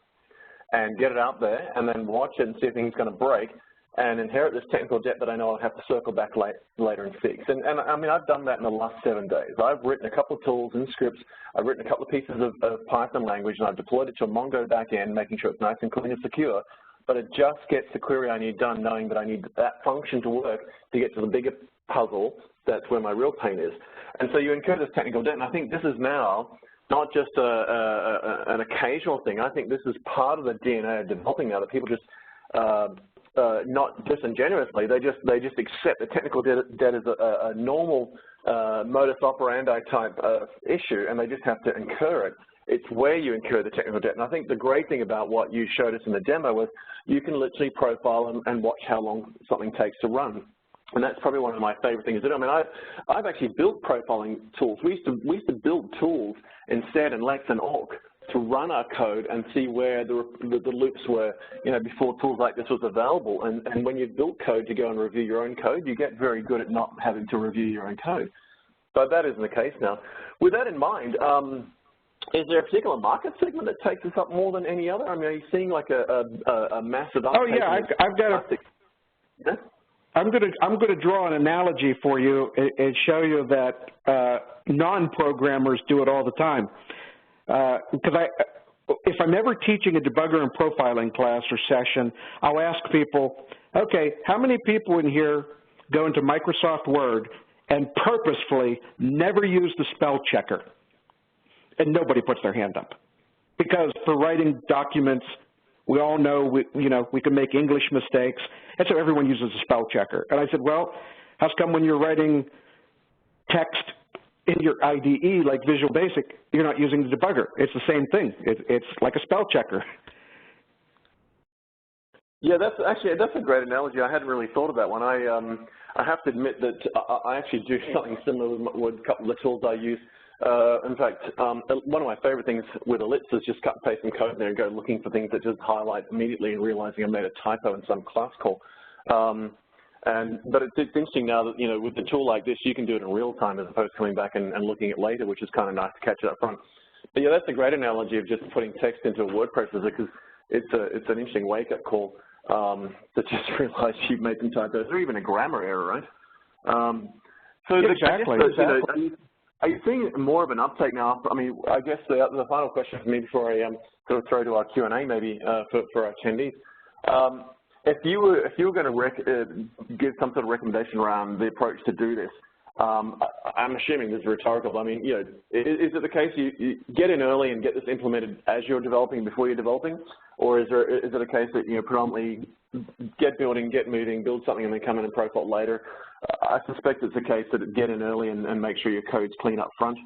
and get it out there and then watch it and see if things going to break and inherit this technical debt that I know I'll have to circle back later and fix. And I mean, I've done that in the last 7 days. I've written a couple of tools and scripts. I've written a couple of pieces of Python language, and I've deployed it to a Mongo backend, making sure it's nice and clean and secure. But it just gets the query I need done, knowing that I need that function to work to get to the bigger puzzle. That's where my real pain is. And so you incur this technical debt, and I think this is now not just an occasional thing. I think this is part of the DNA of developing now, that people just not disingenuously, they just accept the technical debt as a normal modus operandi type issue, and they just have to incur it. It's where you incur the technical debt. And I think the great thing about what you showed us in the demo was you can literally profile and watch how long something takes to run. And that's probably one of my favorite things to do. I mean, I've actually built profiling tools. We used to build tools in SED and Lex and Awk to run our code and see where the loops were, you know, before tools like this was available. And when you build code to go and review your own code, you get very good at not having to review your own code. But that isn't the case now. With that in mind, is there a particular market segment that takes this up more than any other? I mean, are you seeing like a massive uptake? Oh yeah, I've got a. Yeah? I'm going to draw an analogy for you and show you that non-programmers do it all the time. Because if I'm ever teaching a debugger and profiling class or session, I'll ask people, okay, how many people in here go into Microsoft Word and purposefully never use the spell checker? And nobody puts their hand up. Because for writing documents, we all know we can make English mistakes, and so everyone uses a spell checker. And I said, well, how come when you're writing text in your IDE like Visual Basic, you're not using the debugger? It's the same thing. It's like a spell checker. Yeah, that's a great analogy. I hadn't really thought of that one. I have to admit that I actually do something similar with a couple of the tools I use. In fact, one of my favorite things with Ellipse is just cut and paste some code there and go looking for things that just highlight immediately and realizing I made a typo in some class call. But it's interesting now that, you know, with a tool like this, you can do it in real time as opposed to coming back and looking at it later, which is kind of nice to catch it up front. But yeah, that's a great analogy of just putting text into a word processor, because it's an interesting wake-up call to just realize you've made some typos or even a grammar error, right? So exactly. Are you seeing more of an uptake now? I mean, I guess the final question for me before I sort of throw to our Q&A maybe for our attendees. If you were going to give some sort of recommendation around the approach to do this, I'm assuming this is rhetorical. I mean, you know, is it the case you get in early and get this implemented as you're developing before you're developing, or is it a case that, you know, predominantly get building, get moving, build something, and then come in and profile later? I suspect it's a case that get in early and make sure your code's clean up front,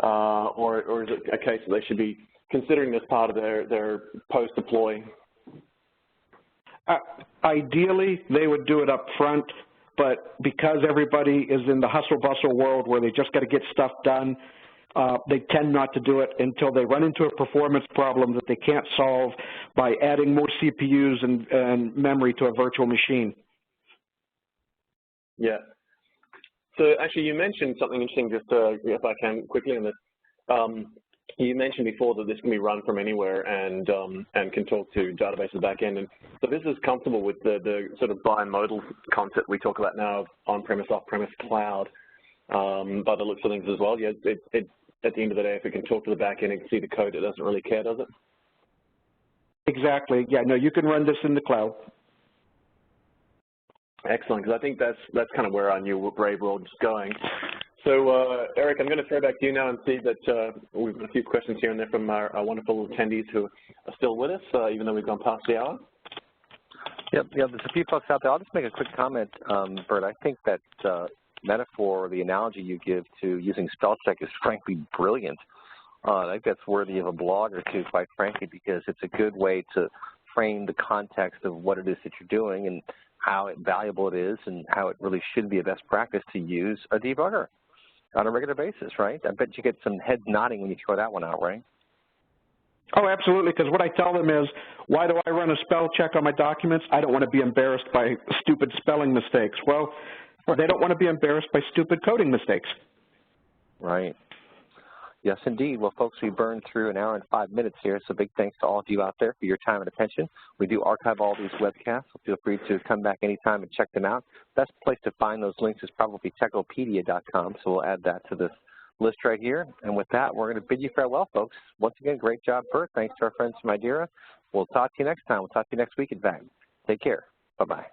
or is it a case that they should be considering this part of their post-deploy? Ideally, they would do it up front, but because everybody is in the hustle-bustle world where they just got to get stuff done, they tend not to do it until they run into a performance problem that they can't solve by adding more CPUs and memory to a virtual machine. Yeah. So actually, you mentioned something interesting, just if I can quickly on this. You mentioned before that this can be run from anywhere and can talk to databases back end. And so this is comfortable with the sort of bimodal concept we talk about now of on-premise, off-premise, cloud, by the looks of things as well. Yeah, at the end of the day, if it can talk to the back end and see the code, it doesn't really care, does it? Exactly. Yeah, no, you can run this in the cloud. Excellent, because I think that's kind of where our new Brave world is going. So, Eric, I'm going to throw back to you now and see that we've got a few questions here and there from our wonderful attendees who are still with us, even though we've gone past the hour. Yep, there's a few folks out there. I'll just make a quick comment, Bert. I think that metaphor or the analogy you give to using spell check is frankly brilliant. I think that's worthy of a blog or two, quite frankly, because it's a good way to frame the context of what it is that you're doing and how valuable it is and how it really should be a best practice to use a debugger on a regular basis, right? I bet you get some head nodding when you throw that one out, right? Oh, absolutely, because what I tell them is, why do I run a spell check on my documents? I don't want to be embarrassed by stupid spelling mistakes. Well, they don't want to be embarrassed by stupid coding mistakes. Right. Yes, indeed. Well, folks, we burned through an hour and 5 minutes here, so big thanks to all of you out there for your time and attention. We do archive all these webcasts, so feel free to come back anytime and check them out. Best place to find those links is probably techopedia.com, so we'll add that to this list right here. And with that, we're going to bid you farewell, folks. Once again, great job, Bert. Thanks to our friends from IDERA. We'll talk to you next time. We'll talk to you next week, in fact. Take care. Bye-bye.